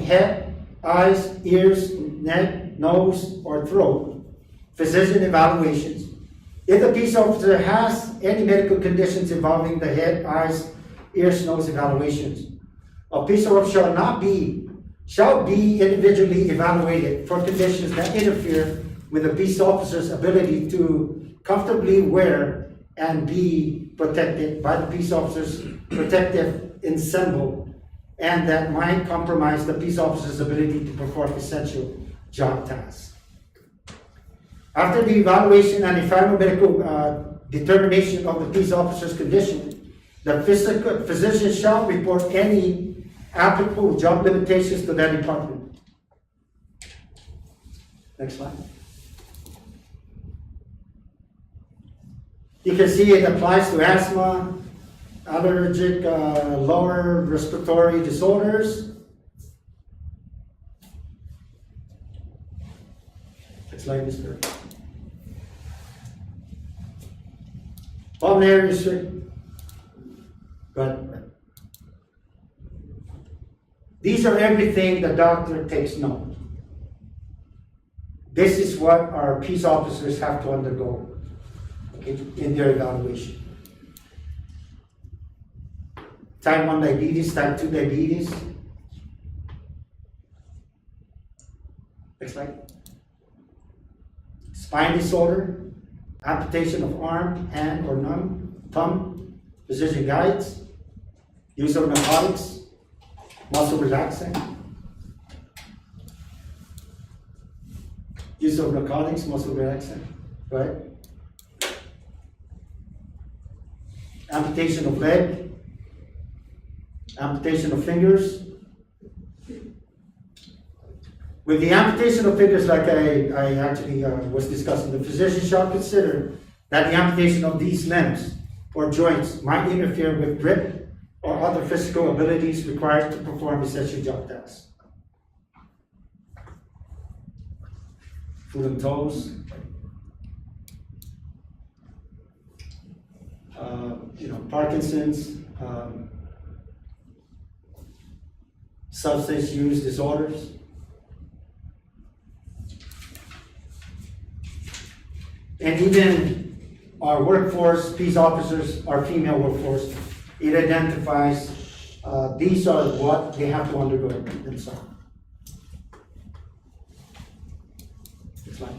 head, eyes, ears, neck, nose, or throat, physician evaluations. If the peace officer has any medical conditions involving the head, eyes, ears, nose evaluations, a peace officer shall be individually evaluated for conditions that interfere with the peace officer's ability to comfortably wear and be protected by the peace officer's protective ensemble, and that might compromise the peace officer's ability to perform essential job tasks. After the evaluation and the final medical determination of the peace officer's condition, the physician shall report any applicable job limitations to that department. Next slide. You can see it applies to asthma, allergic lower respiratory disorders. Next slide, Mr. Pulmonary restriction. Go ahead. These are everything the doctor takes note. This is what our peace officers have to undergo, okay, in their evaluation. Type 1 diabetes, type 2 diabetes. Next slide. Spine disorder, amputation of arm, hand, or thumb, physician guides, use of narcotics, muscle relaxant, use of narcotics, muscle relaxant, right? Amputation of leg, amputation of fingers. With the amputation of fingers, like I actually was discussing, the physician shall consider that the amputation of these limbs or joints might interfere with grip or other physical abilities required to perform essential job tasks. Foot and toes. Parkinson's, substance use disorders. And even our workforce, peace officers, our female workforce, it identifies these are what they have to undergo themselves. Next slide.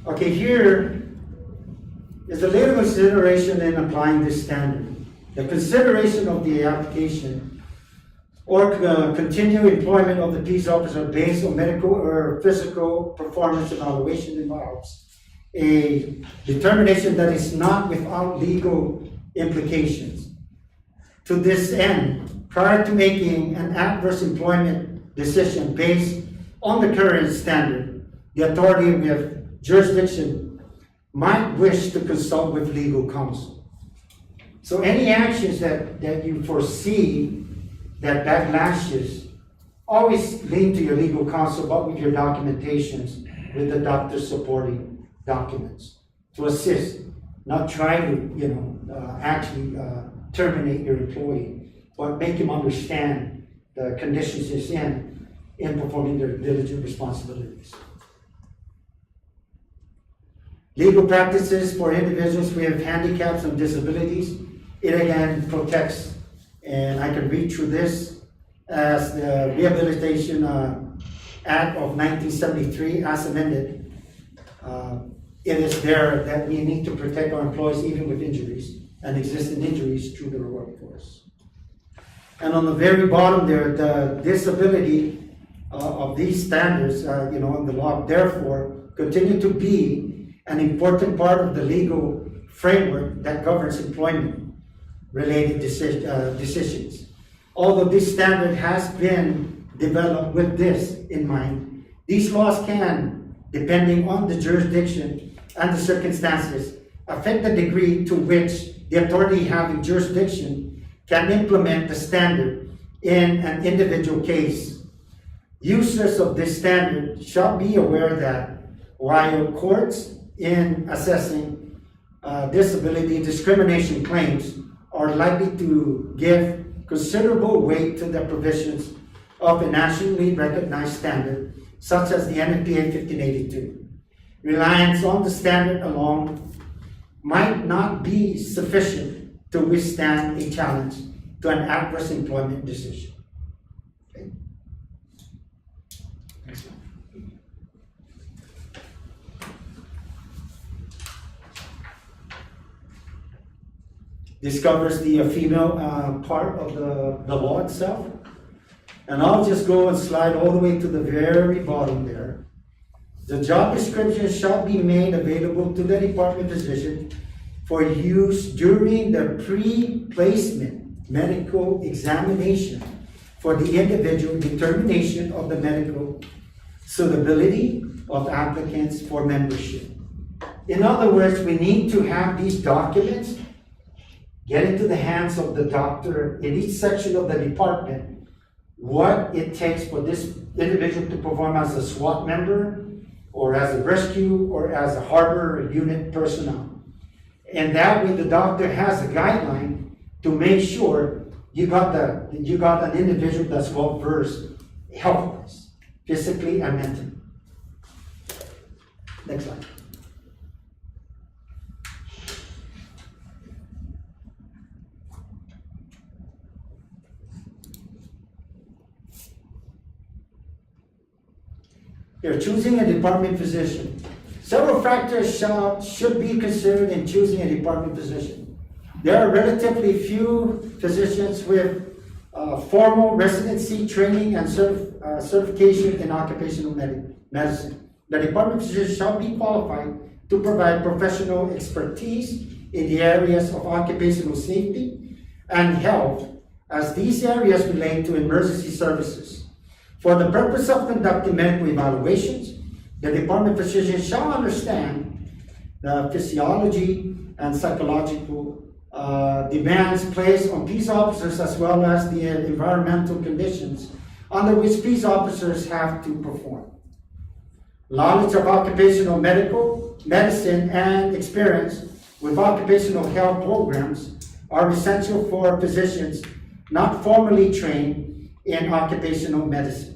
Okay, here is a little consideration in applying this standard. The consideration of the application or continued employment of the peace officer based on medical or physical performance evaluation involves a determination that is not without legal implications. To this end, prior to making an adverse employment decision based on the current standard, the authority with jurisdiction might wish to consult with legal counsel. So any actions that you foresee that backlashes, always lean to your legal counsel, but with your documentations, with the doctor's supporting documents to assist, not try to actually terminate your employee, but make him understand the conditions he's in performing their diligent responsibilities. Legal practices for individuals with handicaps and disabilities, it again protects, and I can read through this as the Rehabilitation Act of 1973 as amended. It is there that we need to protect our employees even with injuries and existing injuries through the workforce. And on the very bottom there, the disability of these standards, in the law, therefore, continue to be an important part of the legal framework that governs employment-related decisions. Although this standard has been developed with this in mind, these laws can, depending on the jurisdiction and the circumstances, affect the degree to which the authority having jurisdiction can implement the standard in an individual case. Users of this standard shall be aware that while courts in assessing disability discrimination claims are likely to give considerable weight to the provisions of a nationally recognized standard, such as the NFPA 1582. Reliance on the standard alone might not be sufficient to withstand a challenge to an adverse employment decision. Okay. Next one. This covers the female part of the law itself. And I'll just go and slide all the way to the very bottom there. The job description shall be made available to the department physician for use during the pre-placement medical examination for the individual determination of the medical suitability of applicants for membership. In other words, we need to have these documents get into the hands of the doctor in each section of the department, what it takes for this individual to perform as a SWAT member, or as a rescue, or as a harbor unit personnel. And that way the doctor has a guideline to make sure you got an individual that's well versed health-wise, physically and mentally. Next slide. Here, choosing a department physician. Several factors should be considered in choosing a department physician. There are relatively few physicians with formal residency training and certification in occupational medicine. The department physician shall be qualified to provide professional expertise in the areas of occupational safety and health, as these areas relate to emergency services. For the purpose of conducting medical evaluations, the department physician shall understand the physiology and psychological demands placed on peace officers, as well as the environmental conditions under which peace officers have to perform. Knowledge of occupational medicine and experience with occupational health programs are essential for physicians not formally trained in occupational medicine.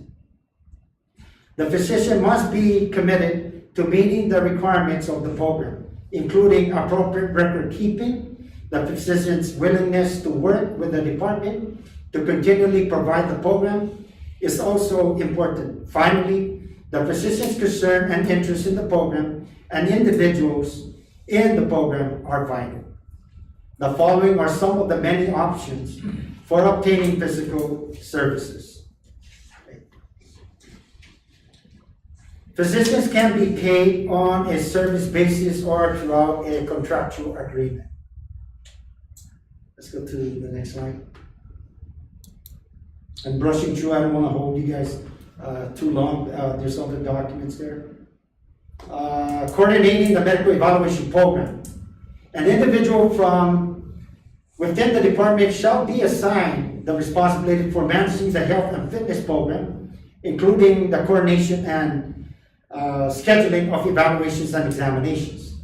The physician must be committed to meeting the requirements of the program, including appropriate record keeping. The physician's willingness to work with the department to continually provide the program is also important. Finally, the physician's concern and interest in the program and individuals in the program are vital. The following are some of the many options for obtaining physical services. Physicians can be paid on a service basis or throughout a contractual agreement. Let's go to the next slide. I'm brushing through, I don't want to hold you guys too long. There's other documents there. Coordinating the medical evaluation program. An individual from within the department shall be assigned the responsibility for managing the health and fitness program, including the coordination and scheduling of evaluations and examinations.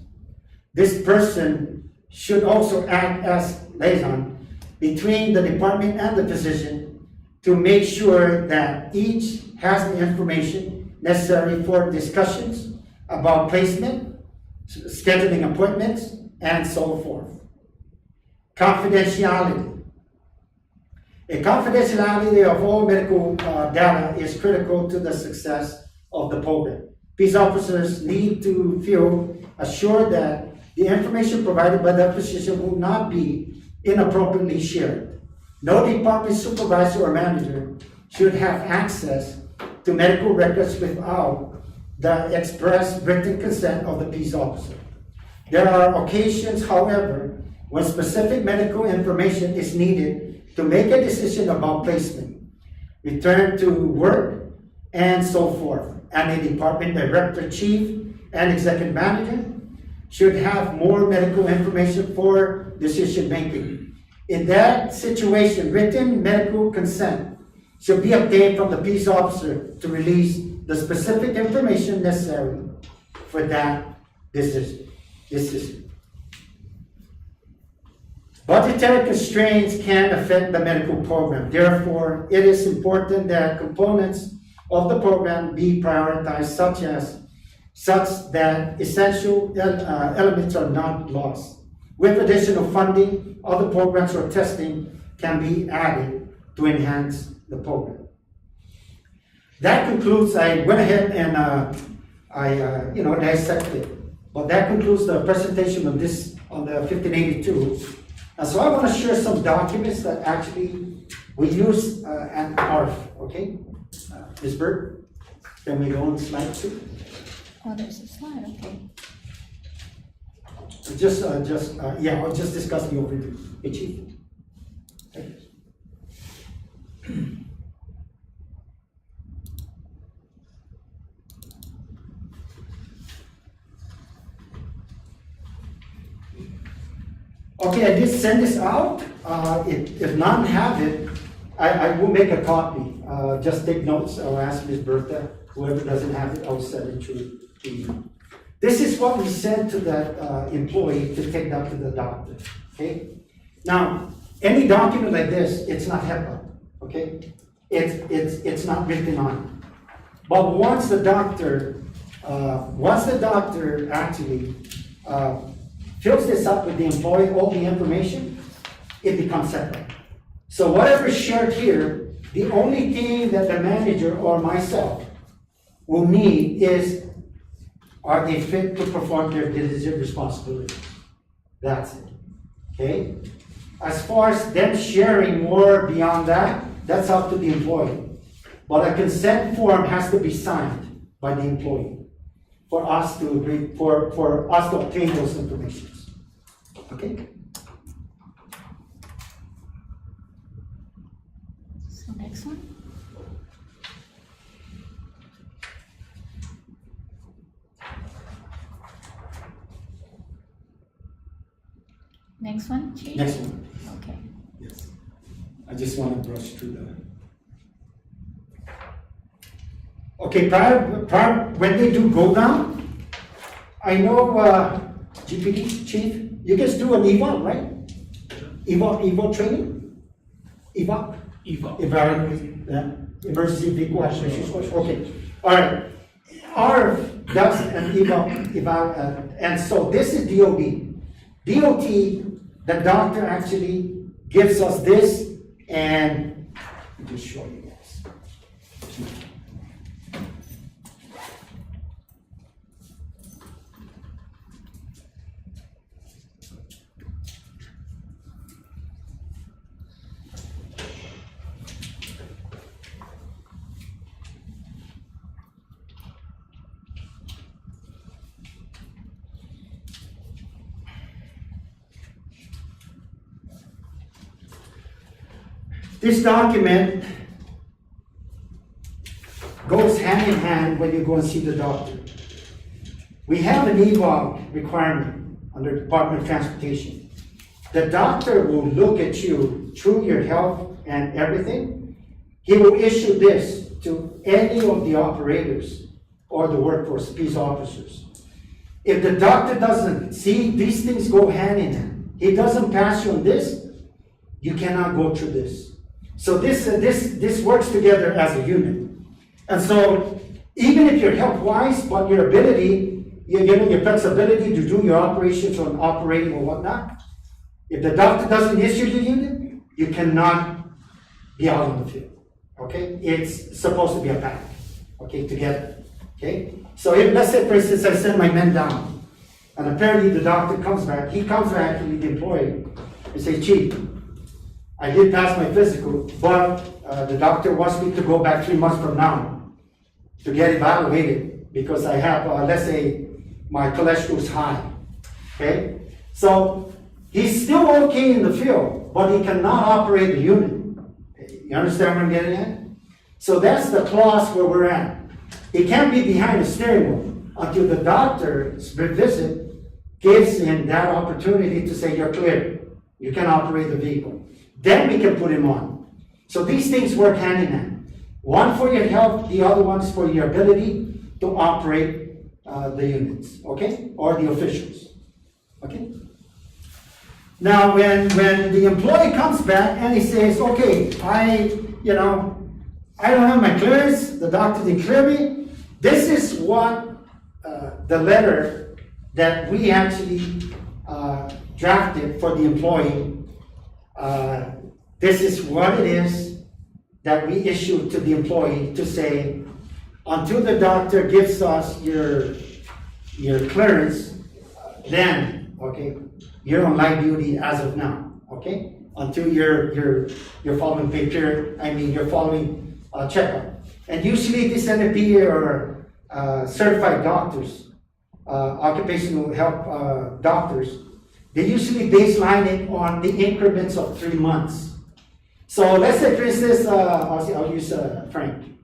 This person should also act as liaison between the department and the physician to make sure that each has the information necessary for discussions about placement, scheduling appointments, and so forth. Confidentiality. A confidentiality of all medical data is critical to the success of the program. Peace officers need to feel assured that the information provided by the physician will not be inappropriately shared. No department supervisor or manager should have access to medical records without the express written consent of the peace officer. There are occasions, however, when specific medical information is needed to make a decision about placement, return to work, and so forth. And a department director, chief, and executive manager should have more medical information for decision making. In that situation, written medical consent should be obtained from the peace officer to release the specific information necessary for that decision. Budgetary constraints can affect the medical program. Therefore, it is important that components of the program be prioritized such that essential elements are not lost. With additional funding, other programs or testing can be added to enhance the program. That concludes, I went ahead and I dissected, but that concludes the presentation of this on the 1582. And so I want to share some documents that actually we use and ARF, okay? Ms. Bird, can we go on slide 2? Oh, there's a slide, okay. I'll just discuss the overview. Hey, Chief. Okay. I did send this out. If none have it, I will make a copy. Just take notes. I'll ask Ms. Bertha. Whoever doesn't have it, I'll send it to you. This is what we sent to that employee to take that to the doctor. Okay. Now, any document like this, it's not HIPAA. Okay. It's not written on. But once the doctor actually fills this up with the employee, all the information, it becomes separate. So whatever's shared here, the only thing that the manager or myself will need is, are they fit to perform their duties and responsibilities? That's it. Okay? As far as them sharing more beyond that, that's up to the employee. But a consent form has to be signed by the employee for us to agree, for us to obtain those information. Okay? So next one. Next one, Chief? Next one. Okay. Yes. I just want to brush through that. Okay, prior, when they do go down, I know, GPD, Chief, you guys do an EVA, right? EVA training? EVA? Emergency vehicle operations course, okay. All right. Our does an EVA, and so this is DOB. DOT, the doctor actually gives us this, and I'll just show you guys. This document goes hand in hand when you go and see the doctor. We have an EVAL requirement under Department of Transportation. The doctor will look at you through your health and everything. He will issue this to any of the operators or the workforce, peace officers. If the doctor doesn't see these things go hand in hand, he doesn't pass you on this, you cannot go through this. So this works together as a unit. And so even if you're health-wise, but your ability, your flexibility to do your operations or operating or whatnot, if the doctor doesn't issue the unit, you cannot be out on the field. Okay? It's supposed to be a pack. Okay, together. Okay? So if, let's say, for instance, I send my men down, and apparently the doctor comes back, he comes back to the employee and says, Chief, I did pass my physical, but the doctor wants me to go back 3 months from now to get evaluated because I have, let's say, my cholesterol is high. Okay? So he's still okay in the field, but he cannot operate the unit. You understand what I'm getting at? So that's the clause where we're at. He can't be behind the steering wheel until the doctor's visit gives him that opportunity to say, you're clear. You can operate the vehicle. Then we can put him on. So these things work hand in hand. One for your health, the other one's for your ability to operate the units, okay? Or the officials, okay? Now, when the employee comes back and he says, okay, I don't have my clearance, the doctor didn't clear me, this is what the letter that we actually drafted for the employee. This is what it is that we issued to the employee to say, until the doctor gives us your clearance, then, okay, you're on light duty as of now, okay? Until you're following you're following checkup. And usually this NFP or certified doctors, occupational health doctors, they usually baseline it on the increments of 3 months. So let's say, for instance, I'll use Frank.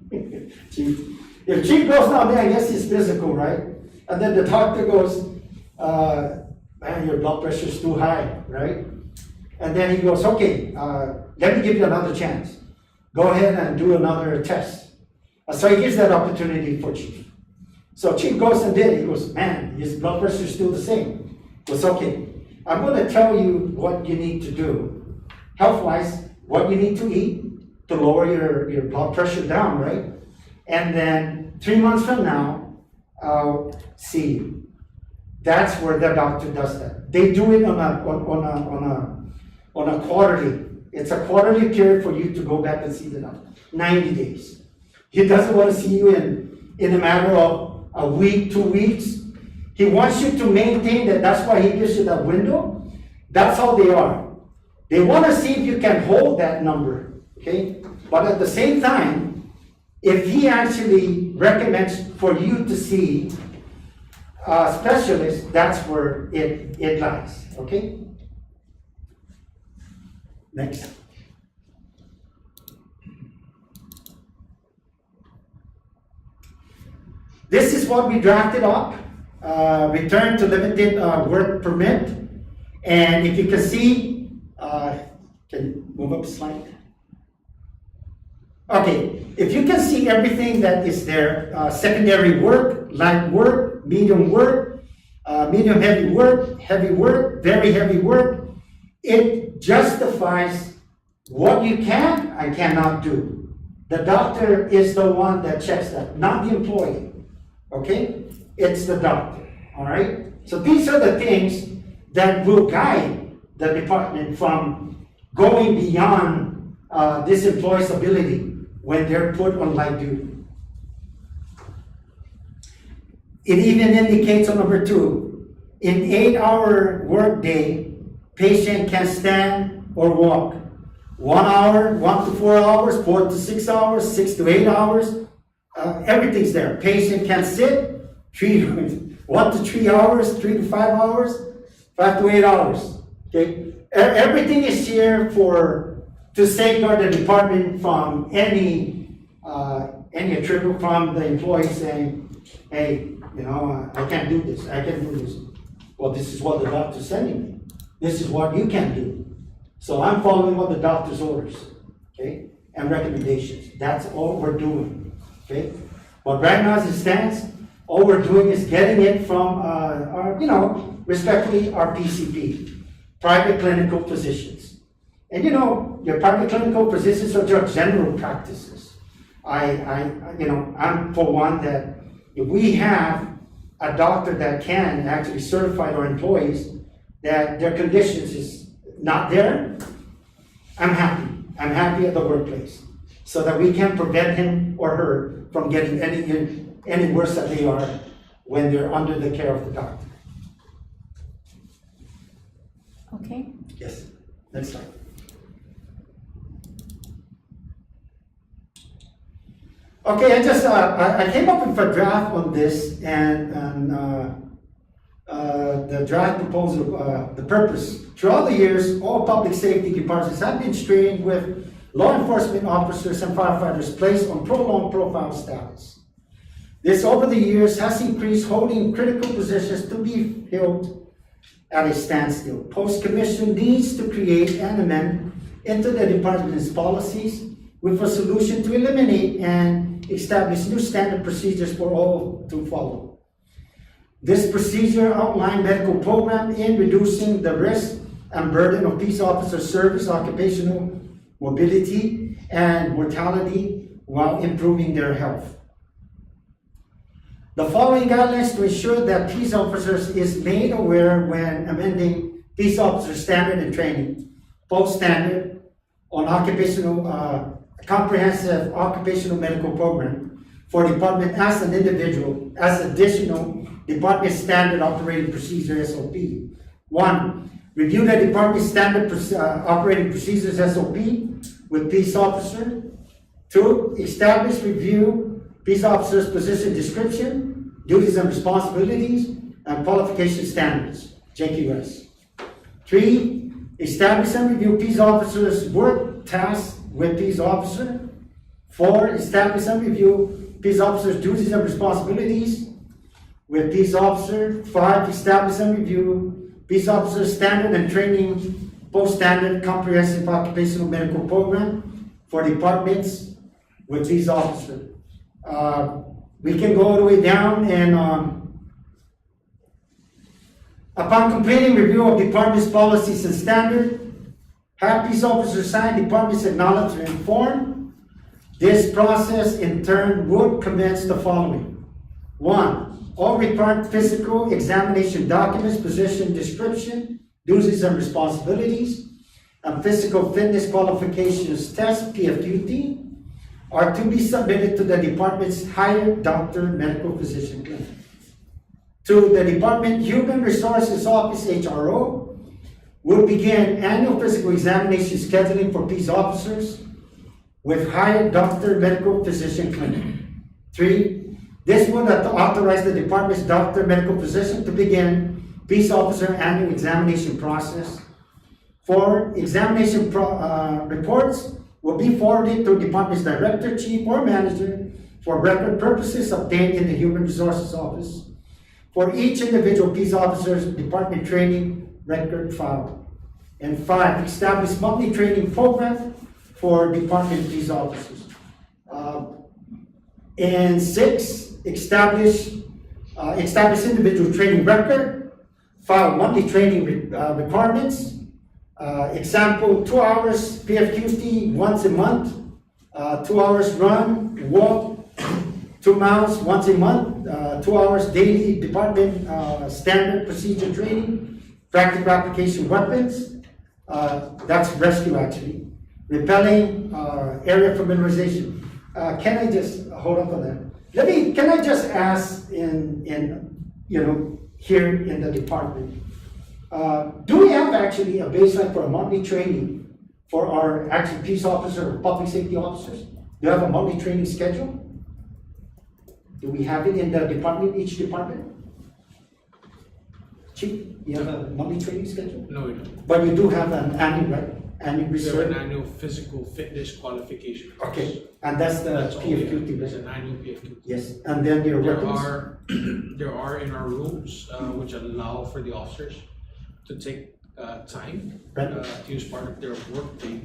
Chief. If Chief goes down there, I guess he's physical, right? And then the doctor goes, man, your blood pressure is too high, right? And then he goes, okay, let me give you another chance. Go ahead and do another test. So he gives that opportunity for Chief. So Chief goes and did. He goes, man, his blood pressure is still the same. He goes, okay, I'm going to tell you what you need to do. Health-wise, what you need to eat to lower your blood pressure down, right? And then 3 months from now, I'll see you. That's where the doctor does that. They do it on a quarterly. It's a quarterly period for you to go back and see the doctor. 90 days. He doesn't want to see you in a matter of a week, 2 weeks. He wants you to maintain that. That's why he gives you that window. That's how they are. They want to see if you can hold that number, okay? But at the same time, if he actually recommends for you to see a specialist, that's where it lies, okay? Next. This is what we drafted up. Return to limited work permit. And if you can see, can you move up a slide? Okay, if you can see everything that is there, secondary work, light work, medium heavy work, very heavy work, it justifies what you can and cannot do. The doctor is the one that checks that, not the employee, okay? It's the doctor, all right? So these are the things that will guide the department from going beyond this employee's ability when they're put on light duty. It even indicates on number 2, in 8-hour workday, patient can stand or walk. 1 hour, 1 to 4 hours, 4 to 6 hours, 6 to 8 hours, everything's there. Patient can sit, 1 to 3 hours, 3 to 5 hours, 5 to 8 hours. Okay, everything is here to safeguard the department from any attribute from the employee saying, hey, I can't do this, I can't do this. Well, this is what the doctor's sending me. This is what you can do. So I'm following what the doctor's orders, okay, and recommendations. That's all we're doing, okay? But right now as it stands, all we're doing is getting it from our, respectfully, our PCP, private clinical physicians. And your private clinical physicians are just general practices. I'm for one that if we have a doctor that can actually certify our employees that their conditions is not there, I'm happy. I'm happy at the workplace so that we can prevent him or her from getting any worse than they are when they're under the care of the doctor. Okay. Yes, next slide. Okay, I came up with a draft on this, and the draft proposal, the purpose. Throughout the years, all public safety departments have been strained with law enforcement officers and firefighters placed on prolonged profile status. This, over the years, has increased holding critical positions to be held at a standstill. Post-commission needs to create an amendment into the department's policies with a solution to eliminate and establish new standard procedures for all to follow. This procedure outlined medical program in reducing the risk and burden of peace officer service, occupational mobility, and mortality while improving their health. The following guidelines to ensure that peace officers is made aware when amending peace officer standard and training. Post standard on occupational comprehensive occupational medical program for department as an individual as additional department standard operating procedure SOP. 1. Review the department standard operating procedures SOP with peace officer. 2. Establish, review peace officer's position description, duties and responsibilities, and qualification standards, JQS. 3. Establish and review peace officer's work tasks with peace officer. 4. Establish and review peace officer's duties and responsibilities with peace officer. 5. Establish and review peace officer's standard and training post-standard comprehensive occupational medical program for departments with these officers. We can go all the way down and upon completing review of department's policies and standard, have these officers sign department's acknowledgement form. This process in turn would commence the following. 1, all required physical examination documents, position description, duties and responsibilities, and physical fitness qualifications test, PFQT, are to be submitted to the department's hired doctor medical physician clinic. To the Department Human Resources Office, HRO, will begin annual physical examination scheduling for peace officers with hired doctor medical physician clinic. 3, this would authorize the department's doctor medical physician to begin peace officer annual examination process. 4, examination reports will be forwarded to department's director, chief, or manager for record purposes obtained in the Human Resources Office. For each individual peace officer's department training record file. And 5, establish monthly training program for department peace officers. And 6, establish individual training record, file monthly training requirements. Example, 2 hours PFQT once a month, 2 hours run, walk, 2 miles once a month, 2 hours daily department standard procedure training, practical application weapons, that's rescue actually, repelling, area familiarization. Can I just hold up on that? Can I just ask here in the department, do we have actually a baseline for a monthly training for our actual peace officer or public safety officers? Do you have a monthly training schedule? Do we have it in the department, each department? Chief, you have a monthly training schedule? No, we don't. But you do have an annual, right? Annual We have an research? annual physical fitness qualification. course. Okay, and that's the That's all we have. PFQT, There's right? an annual PFQT. Yes, and then your There weapons? are, there are in our rules, which allow for the officers to take, time, Right. to use part of their workday,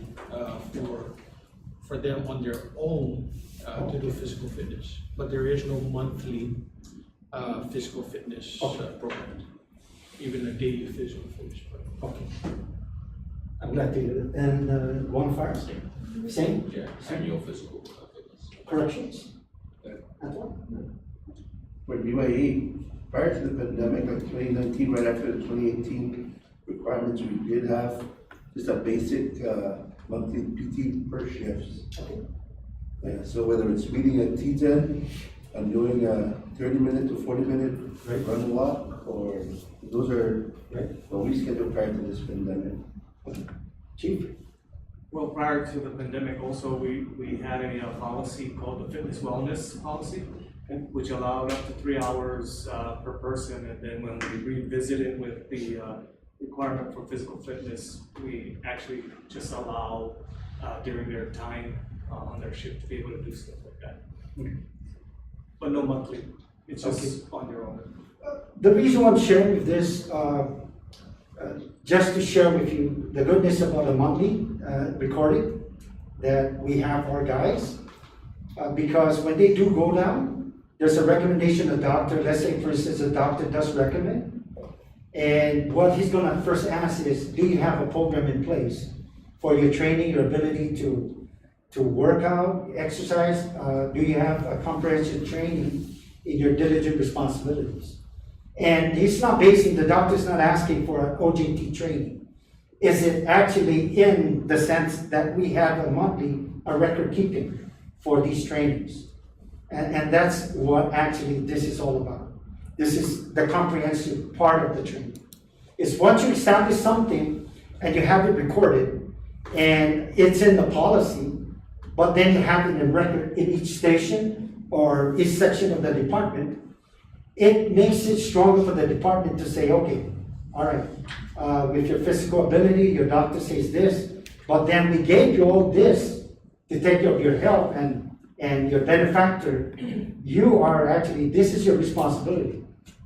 for them on their own, to do physical fitness. But there is no monthly, physical fitness, Okay. program, even a daily physical fitness program. Okay. I'm glad to hear that. And one fire? Same? Yeah, annual physical fitness. Corrections? Antoine? For UAE, prior to the pandemic, like 2019, right after the 2018 requirements, we did have just a basic monthly PT per shifts. Okay. Yeah, so whether it's meeting at T10 and doing a 30-minute to 40-minute Right. run and walk, or those are Right. what we scheduled prior to this pandemic. Chief? Well, prior to the pandemic also, we had a policy called the fitness wellness policy, which allowed up to 3 hours per person. And then when we revisited with the requirement for physical fitness, we actually just allow during their time on their shift to be able to do stuff like that. But no monthly, it's just on your own. The reason I'm sharing with this, just to share with you the goodness about a monthly recording that we have our guys, because when they do go down, there's a recommendation of doctor. Let's say, for instance, a doctor does recommend, and what he's gonna first ask is, do you have a program in place for your training, your ability to work out, exercise? Do you have a comprehensive training in your diligent responsibilities? And he's not basing, the doctor's not asking for an OJT training. Is it actually in the sense that we have a record keeping for these trainings? And that's what actually this is all about. This is the comprehensive part of the training. It's once you establish something and you have it recorded and it's in the policy, but then you have it in record in each station or each section of the department, it makes it stronger for the department to say, okay, all right, with your physical ability, your doctor says this, but then we gave you all this to take care of your health and your benefactor. You are actually, this is your responsibility,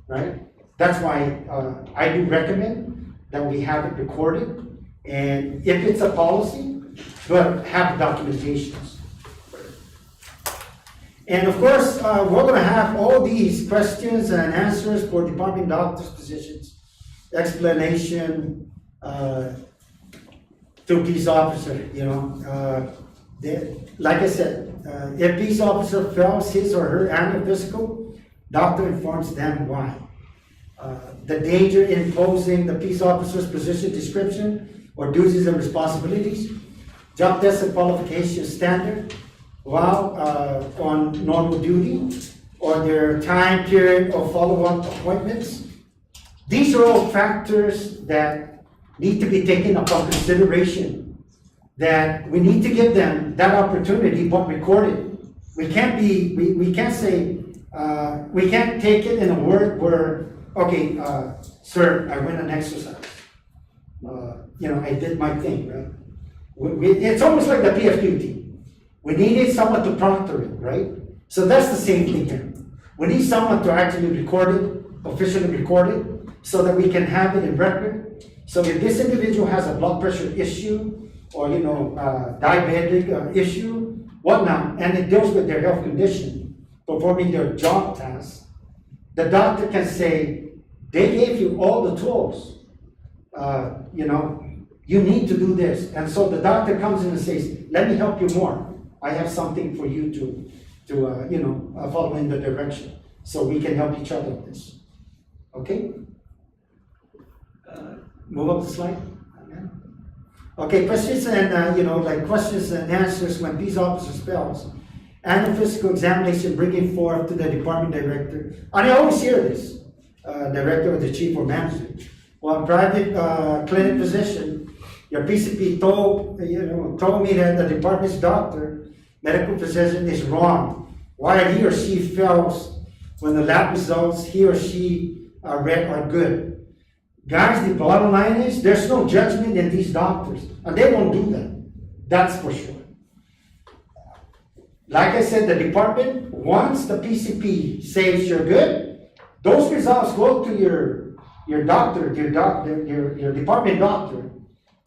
right? That's why I do recommend that we have it recorded And if it's a policy, but have documentations. And of course, we're gonna have all these questions and answers for department doctors' positions, explanation, to peace officer, you know. Like I said, if peace officer fails his or her annual physical, doctor informs them why. The danger in posing the peace officer's position description or duties and responsibilities, job test and qualification standard, while on normal duty, or their time period of follow-up appointments. These are all factors that need to be taken upon consideration, that we need to give them that opportunity, but record it. We can't say, we can't take it in a word where, okay, sir, I went and exercised. You know, I did my thing, right? It's almost like the PFQT. We needed someone to proctor it, right? So that's the same thing here. We need someone to actually record it, officially record it, so that we can have it in record. So if this individual has a blood pressure issue, or, you know, diabetic issue, whatnot, and it deals with their health condition, performing their job tasks, the doctor can say, they gave you all the tools. You know, you need to do this. And so the doctor comes in and says, let me help you more. I have something for you to you know, follow in the direction. So we can help each other with this. Okay? Move up the slide. Okay, questions and, you know, like questions and answers when peace officer fails. Annual physical examination bringing forth to the department director. And I always hear this, director or the chief or manager. Well, private clinic physician, your PCP told me that the department's doctor, medical physician is wrong. Why he or she fails when the lab results he or she read are good. Guys, the bottom line is there's no judgment in these doctors, and they won't do that. That's for sure. Like I said, the department, once the PCP says you're good, those results go to your doctor, your department doctor,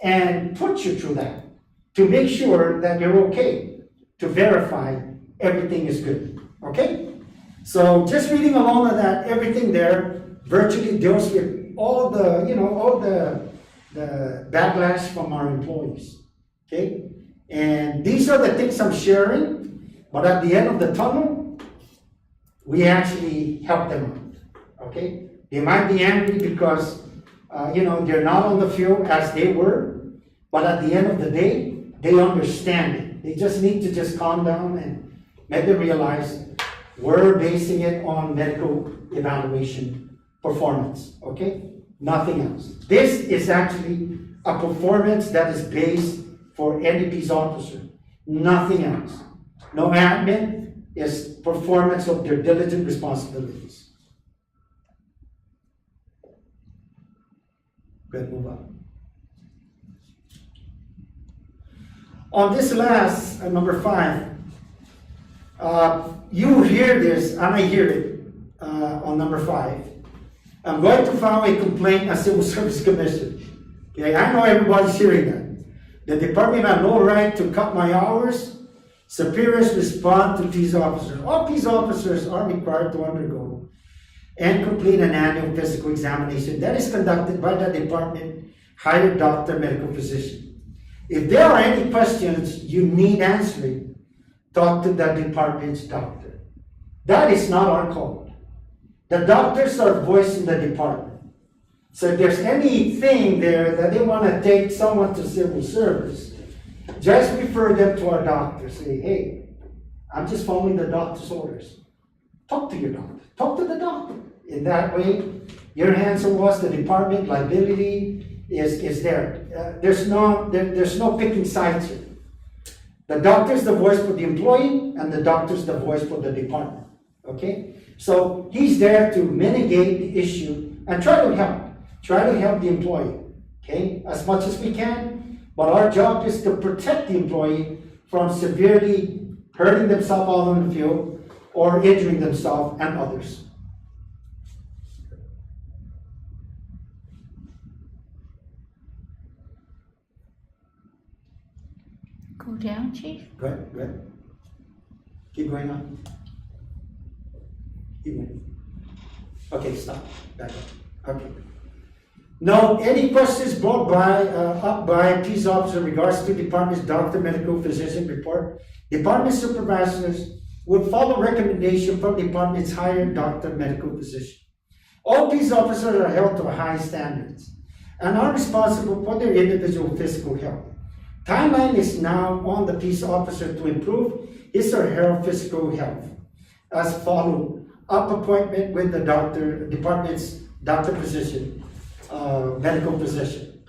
and put you through that to make sure that you're okay, to verify everything is good. Okay? So just reading along on that, everything there virtually deals with all the, you know, all the backlash from our employees. Okay? And these are the things I'm sharing, but at the end of the tunnel, we actually help them out. Okay? They might be angry because, you know, they're not on the field as they were, but at the end of the day, they understand it. They just need to just calm down and make them realize we're basing it on medical evaluation performance, okay? Nothing else. This is actually a performance that is based for any peace officer. Nothing else. No admin, is performance of their diligent responsibilities. Go ahead, move on. On this last, number 5, you hear this, and I hear it on number 5. I'm going to file a complaint as Civil Service Commission. Okay, I know everybody's hearing that. The department had no right to cut my hours. Superiors respond to peace officers. All peace officers are required to undergo and complete an annual physical examination that is conducted by the department hired doctor, medical physician. If there are any questions you need answering, talk to the department's doctor. That is not our call. The doctors are voicing the department. So if there's anything there that they want to take someone to civil service, just refer them to our doctor. Say, hey, I'm just following the doctor's orders. Talk to your doctor. Talk to the doctor. In that way, your hands are washed, the department liability is there. There's no picking sides here. The doctor is the voice for the employee, and the doctor is the voice for the department. Okay? So he's there to mitigate the issue and try to help the employee, okay, as much as we can. But our job is to protect the employee from severely hurting themselves out on the field or injuring themselves and others. Go down, chief. Go ahead, go ahead. Keep going on. Keep going. Okay, stop, back up, okay. Now, any questions brought up by peace officer in regards to department's doctor, medical, physician report? Department supervisors would follow recommendation from department's hired doctor, medical, physician. All peace officers are held to high standards and are responsible for their individual physical health. Timeline is now on the peace officer to improve his or her physical health as follow up appointment with the doctor, department's doctor physician, medical physician,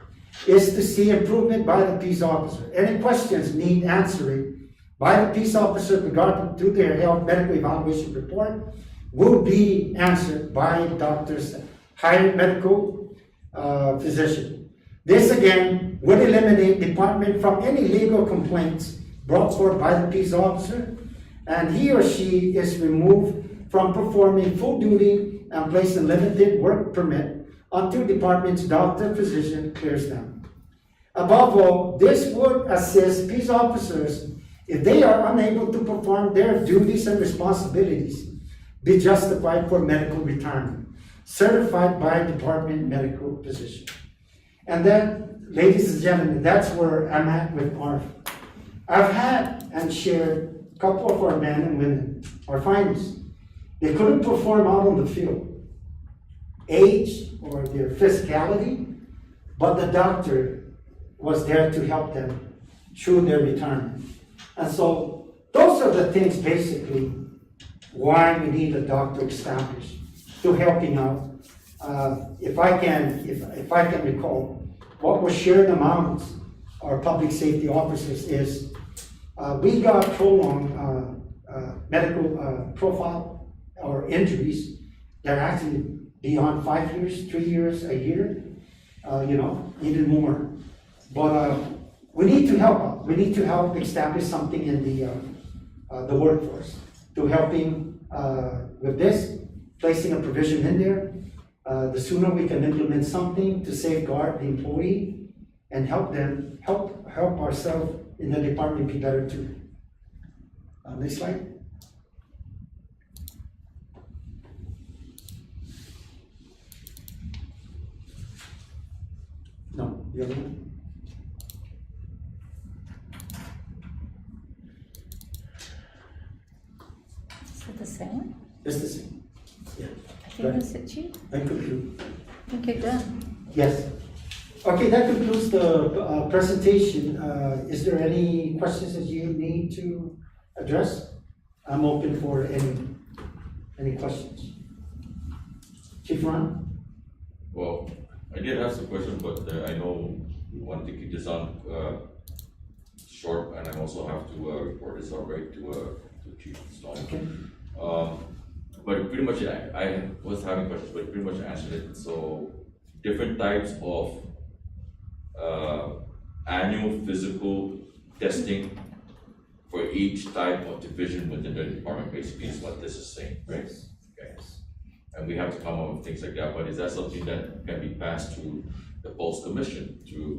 is to see improvement by the peace officer. Any questions need answering by the peace officer regarding to their health medical evaluation report will be answered by doctor's hired medical physician. This again would eliminate department from any legal complaints brought forth by the peace officer, and he or she is removed from performing full duty and placed in limited work permit until department's doctor physician clears them. Above all, this would assist peace officers if they are unable to perform their duties and responsibilities, be justified for medical retirement, certified by department medical physician. And then, ladies and gentlemen, that's where I'm at with ARF. I've had and shared a couple of our men and women, our finest. They couldn't perform out on the field, age or their physicality, but the doctor was there to help them through their retirement. And so those are the things basically why we need a doctor established to helping out. If I can recall, what was shared amongst our public safety officers is we got prolonged medical profile or injuries that actually beyond 5 years, 3 years, a year, even more. But we need to help out. We need to help establish something in the workforce to helping with this, placing a provision in there. The sooner we can implement something to safeguard the employee and help ourselves in the department be better too. Next slide. No, the other one. Is it the same? It's the same. Yeah. I think that's it, chief. I conclude. I think you're done. Yes. Okay, that concludes the presentation. Is there any questions that you need to address? I'm open for any questions. Chief Ron? Well, I did have some questions, but I know we want to keep this on short, and I also have to report this out right to Chief Stone. Okay. But pretty much, I was having questions, but pretty much answered it. So, different types of annual physical testing for each type of division within the department, basically, is what this is saying, right? Yes. Okay. And we have to come up with things like that, but is that something that can be passed to the Post Commission through,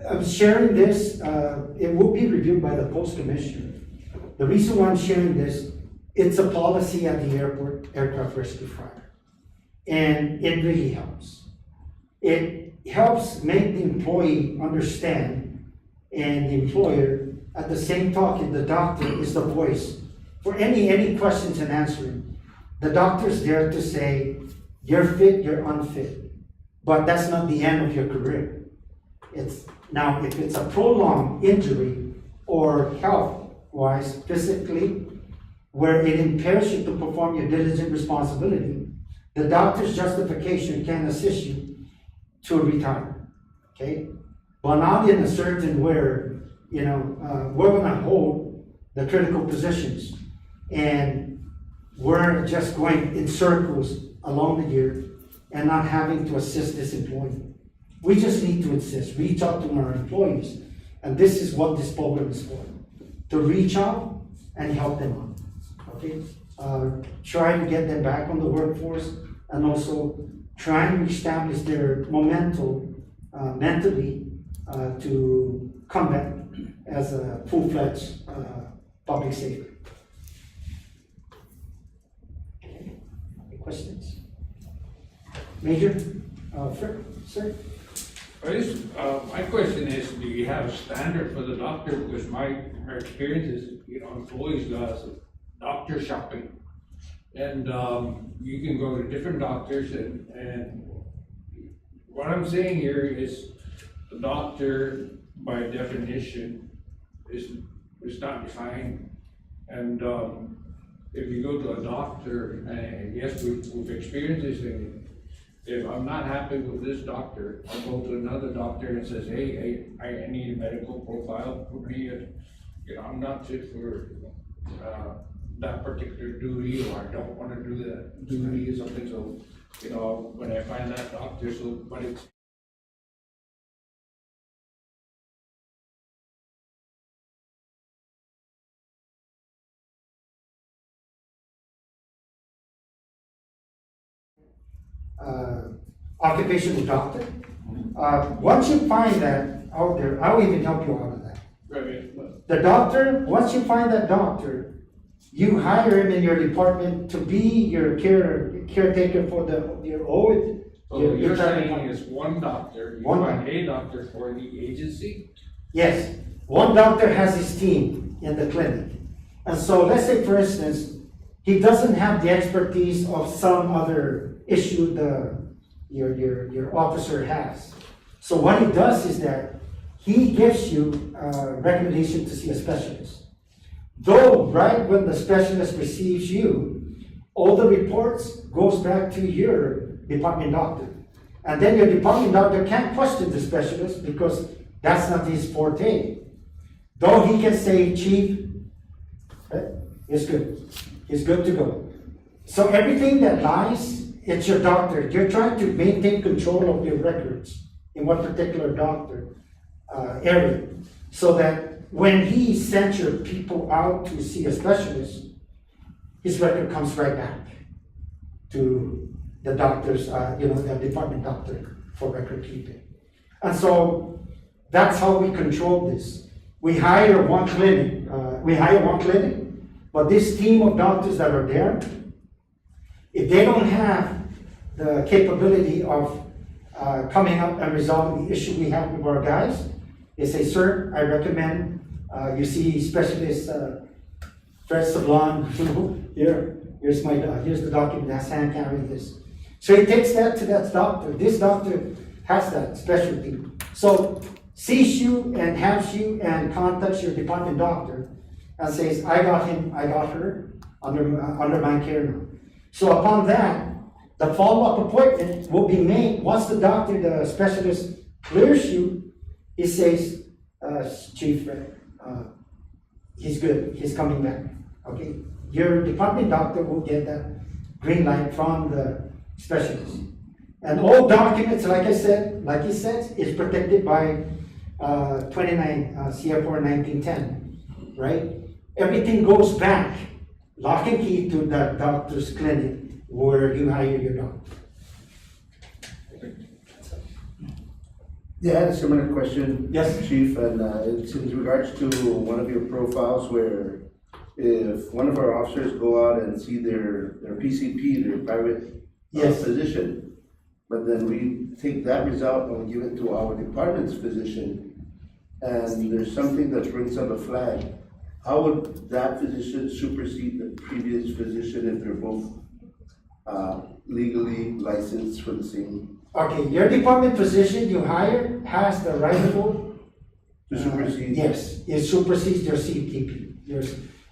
I'm sharing this, it will be reviewed by the Post Commission. The reason why I'm sharing this, it's a policy at the airport, aircraft rescue fire. And it really helps. It helps make the employee understand and the employer at the same talking, the doctor is the voice for any questions and answering. The doctor's there to say, you're fit, you're unfit. But that's not the end of your career. Now, if it's a prolonged injury or health-wise, physically, where it impairs you to perform your diligent responsibility, the doctor's justification can assist you to retire, okay? But not in a certain where, we're gonna hold the critical positions and we're just going in circles along the year and not having to assist this employee. We just need to insist, reach out to our employees. And this is what this program is for, to reach out and help them out, okay? Try to get them back on the workforce and also try to establish their momentum mentally to come back as a full-fledged, public safety. Okay. Any questions? Major, Fred, sir? My question is, do you have a standard for the doctor? Because my experience is, employees does doctor shopping. And, you can go to different doctors and what I'm saying here is the doctor by definition is not defined. And, if you go to a doctor, and yes, we've experienced this thing. If I'm not happy with this doctor, I'll go to another doctor and says, hey, I need a medical profile for me. I'm not fit for, that particular duty, or I don't wanna do that duty or something, so, when I find that doctor, but it's. Occupational doctor. Once you find that out there, I'll even help you out of that. Right, The doctor, once you find that doctor, you hire him in your department to be your caretaker for your old. so you're saying is one doctor, you One find a doctor for the agency? Yes, one doctor has his team in the clinic. And so let's say, for instance, he doesn't have the expertise of some other issue your officer has. So what he does is that he gives you a recommendation to see a specialist. Though, right when the specialist receives you, all the reports goes back to your department doctor. And then your department doctor can't question the specialist because that's not his forte. Though he can say, Chief, it's good. He's good to go. So everything that lies, it's your doctor. You're trying to maintain control of your records in one particular doctor area, so that when he sends your people out to see a specialist, his record comes right back to the doctor's, the department doctor for record keeping. And so that's how we control this. We hire one clinic, but this team of doctors that are there, if they don't have the capability of coming up and resolving the issue we have with our guys, they say, sir, I recommend you see specialist Fred Sablon. Here's the document, that's hand carrying this. So he takes that to that doctor. This doctor has that specialty. So sees you and has you and contacts your department doctor and says, I got him, I got her under my care now. So upon that, the follow-up appointment will be made. Once the doctor, the specialist clears you, he says, Chief, he's good, he's coming back, okay? Your department doctor will get that green light from the specialist. And all documents, like he said, is protected by 29 CFR 1910, right? Everything goes back, lock and key, to the doctor's clinic where you hire your doctor. Yeah, I had a similar question. Yes. Chief, and it's in regards to one of your profiles where if one of our officers go out and see their PCP, their private Yes. physician, but then we take that result and we give it to our department's physician, and there's something that brings up a flag, how would that physician supersede the previous physician if they're both legally licensed for the same? Okay, your department physician you hire has the rightful To supersede? Yes, it supersedes your CTP,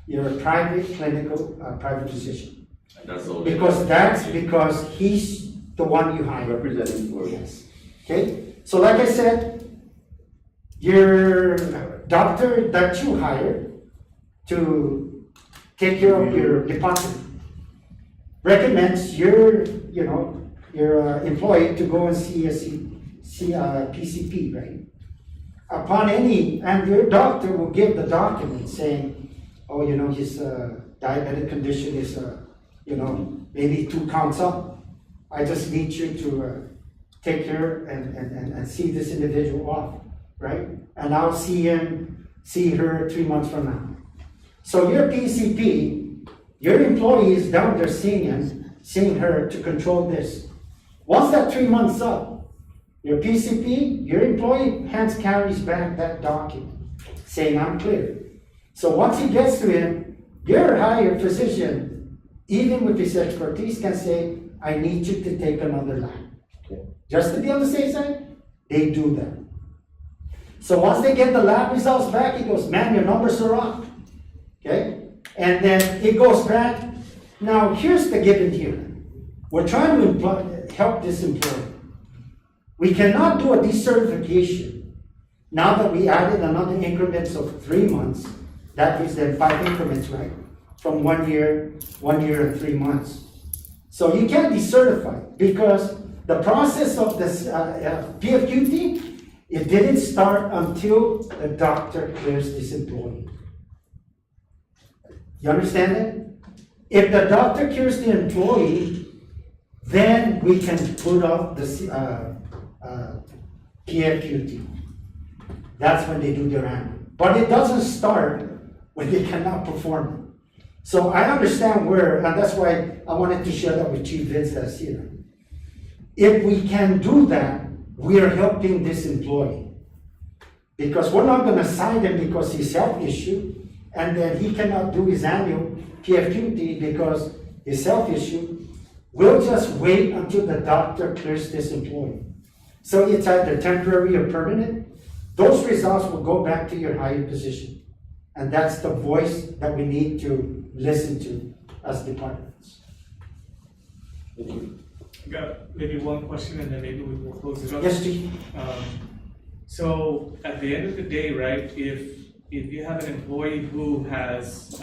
your private clinical, private physician. And that's all. Because he's the one you hire. Representing for. Yes, okay? So like I said, your doctor that you hire to take care of your department recommends your employee to go and see a PCP, right? And your doctor will give the document saying, oh, his diabetic condition is, maybe 2 counts up. I just need you to take care and see this individual off, right? And I'll see him see her 3 months from now. So your PCP, your employee is down there seeing her to control this. Once that 3 months up, your PCP, your employee carries back that document saying, I'm clear. So once he gets to him, your hired physician, even with his expertise, can say, I need you to take another lab. Just to be on the safe side, they do that. So once they get the lab results back, he goes, man, your numbers are off. Okay? And then it goes back. Now, here's the given here. We're trying to help this employee. We cannot do a decertification now that we added another increments of 3 months. That gives them 5 increments, right? From 1 year, 1 year and 3 months. So you can't decertify because the process of this PFQT, it didn't start until the doctor clears this employee. You understand it? If the doctor clears the employee, then we can put off the PFQT. That's when they do their annual. But it doesn't start when they cannot perform it. So I understand where, and that's why I wanted to share that with Chief Vince that's here. If we can do that, we are helping this employee. Because we're not gonna cite him because he's health issue, and then he cannot do his annual PFQT because his health issue. We'll just wait until the doctor clears this employee. So it's either temporary or permanent. Those results will go back to your higher position. And that's the voice that we need to listen to as departments. Thank you. Got maybe one question and then maybe we will close it up. Yes, Chief? So at the end of the day, right, if you have an employee who has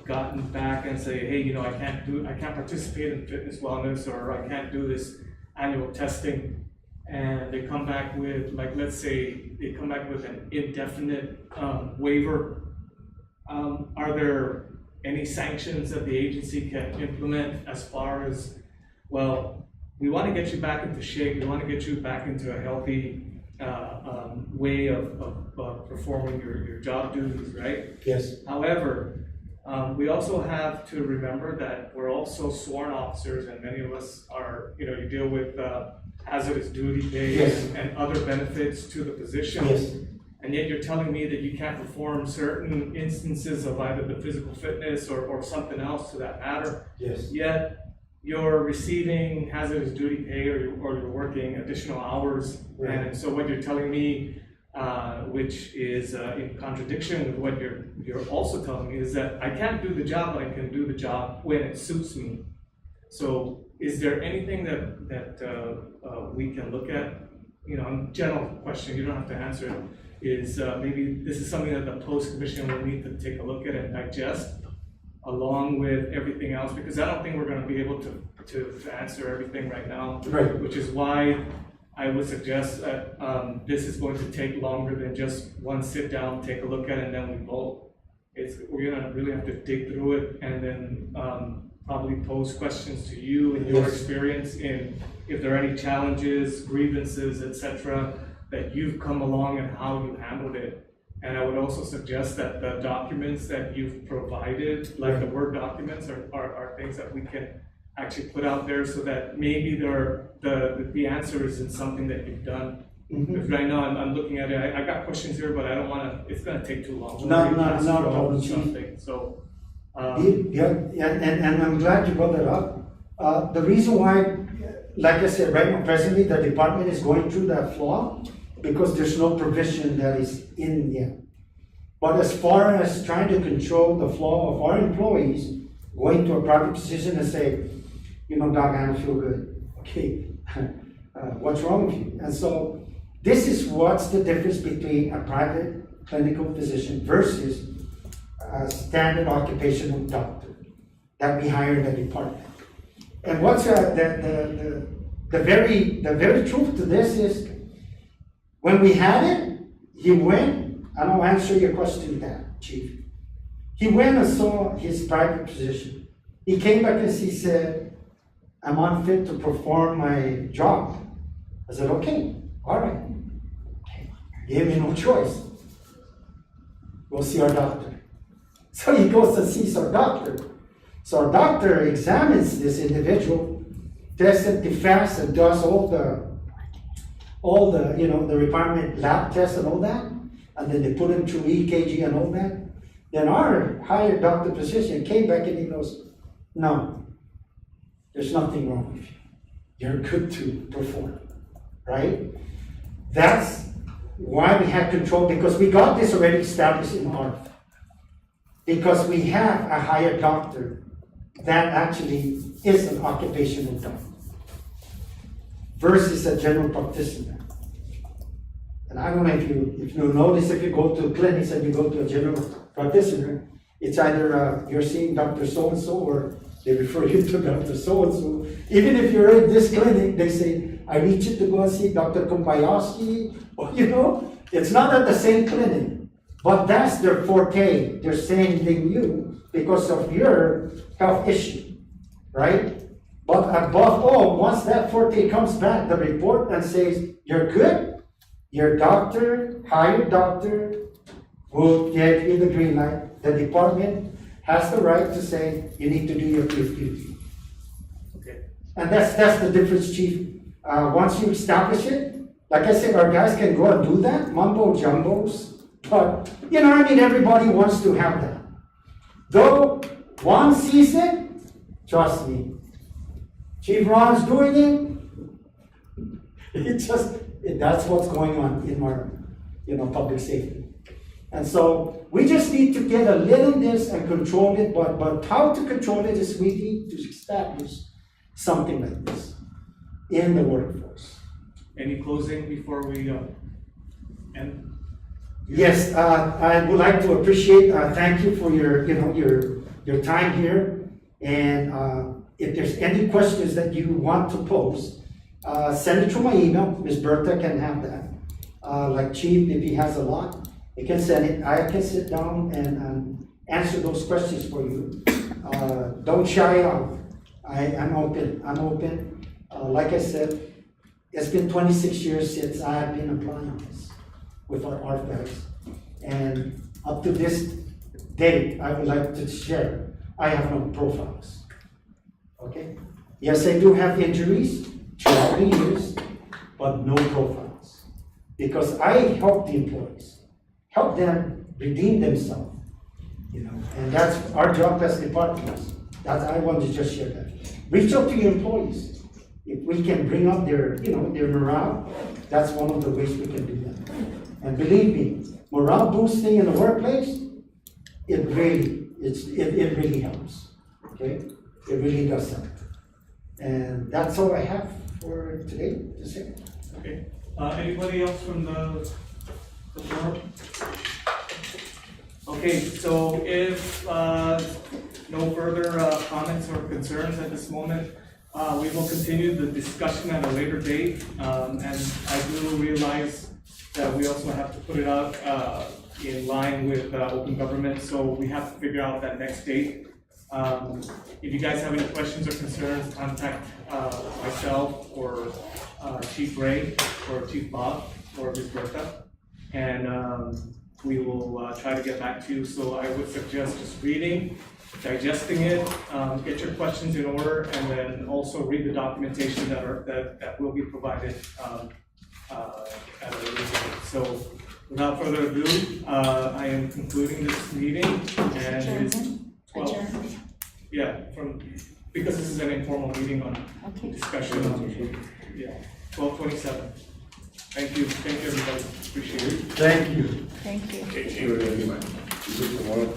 gotten back and say, hey, you know, I can't participate in fitness wellness, or I can't do this annual testing, and they come back with, like, let's say they come back with an indefinite waiver, are there any sanctions that the agency can implement as far as, well, we want to get you back into shape, we want to get you back into a healthy way of performing your job duties, right? Yes. However, we also have to remember that we're also sworn officers, and many of us are, you know, you deal with hazardous duty pay Yes. and other benefits to the position. Yes. And yet you're telling me that you can't perform certain instances of either the physical fitness or something else to that matter. Yes. Yet you're receiving hazardous duty pay, or you're working additional hours. Right. And so what you're telling me, which is in contradiction with what you're also telling me, is that I can't do the job, but I can do the job when it suits me. So is there anything that we can look at? You know, general question, you don't have to answer it, is maybe this is something that the post commission will need to take a look at and digest along with everything else, because I don't think we're gonna be able to answer everything right now. Right. Which is why I would suggest that this is going to take longer than just one sit down, take a look at it, and then we vote. We're gonna really have to dig through it and then probably pose questions to you and your Yes. experience in if there are any challenges, grievances, etc., that you've come along and how you handled it. And I would also suggest that the documents that you've provided, like the Word documents, are things that we can actually put out there so that maybe the answer is in something that you've done. Mhm. Because right now I'm looking at it, I got questions here, but I don't wanna, it's gonna take too long. No, We're not a through problem, Chief. something. So, And I'm glad you brought that up. The reason why, like I said, right now, presently, the department is going through that flaw because there's no provision that is in yet. But as far as trying to control the flaw of our employees, going to a private physician and say, you know, doc, I don't feel good. Okay, what's wrong with you? And so this is what's the difference between a private clinical physician versus a standard occupational doctor that we hire in the department. And what's the very truth to this is, when we had it, he went, and I'll answer your question that, Chief. He went and saw his private physician. He came back and he said, I'm unfit to perform my job. I said, okay, all right. Gave me no choice. go see our doctor. So he goes and sees our doctor. So our doctor examines this individual, tests it fast and does all the, the requirement lab tests and all that. And then they put him through EKG and all that. Then our higher doctor physician came back and he goes, no, there's nothing wrong with you. You're good to perform, right? That's why we have control, because we got this already established in ARF. Because we have a higher doctor that actually is an occupational doctor versus a general practitioner. And I don't know if you notice, if you go to clinics and you go to a general practitioner, it's either you're seeing Dr. So-and-so or they refer you to Dr. So-and-so. Even if you're in this clinic, they say, I need you to go and see Dr. Kobayashi, or it's not at the same clinic, but that's their forte. They're sending you because of your health issue, right? But above all, once that forte comes back, the report and says, you're good, your doctor, higher doctor, will get you the green light. The department has the right to say, you need to do your PFQT. Okay. And that's the difference, Chief. Once you establish it, like I said, our guys can go and do that, mumbo jumbos, but everybody wants to have that. Though Juan sees it, trust me, Chief Ron's doing it, that's what's going on in our, public safety. And so we just need to get a lid on this and control it, but how to control it is we need to establish something like this in the workforce. Any closing before we end? Yes, I would like to appreciate, thank you for your time here. And if there's any questions that you want to pose, send it through my email. Ms. Bertha can have that. Like Chief, if he has a lot, he can send it. I can sit down and answer those questions for you. Don't shy out. I'm open. Like I said, it's been 26 years since I have been applying this with our ARF guys. And up to this date, I would like to share, I have no profiles. Okay? Yes, I do have injuries throughout the years, but no profiles. Because I help the employees, help them redeem themselves, and that's our job as departments. I want to just share that. Reach out to your employees. If we can bring up their morale, that's one of the ways we can do that. And believe me, morale boosting in the workplace, it really helps. Okay? It really does help. And that's all I have for today to say. Okay. Anybody else from the board? Okay, so if no further comments or concerns at this moment, we will continue the discussion at a later date. And I do realize that we also have to put it out in line with open government, so we have to figure out that next date. If you guys have any questions or concerns, contact myself or Chief Ray or Chief Bob or Ms. Bertha, and we will try to get back to you. So I would suggest just reading, digesting it, get your questions in order, and then also read the documentation that will be provided at a later date. So without further ado, I am concluding this meeting, and it's 12. Adjourned. Yeah, because this is an informal meeting on Okay. discussion on, 12:27. Thank you, everybody, appreciate it. Thank you. Thank you. Sure, everybody.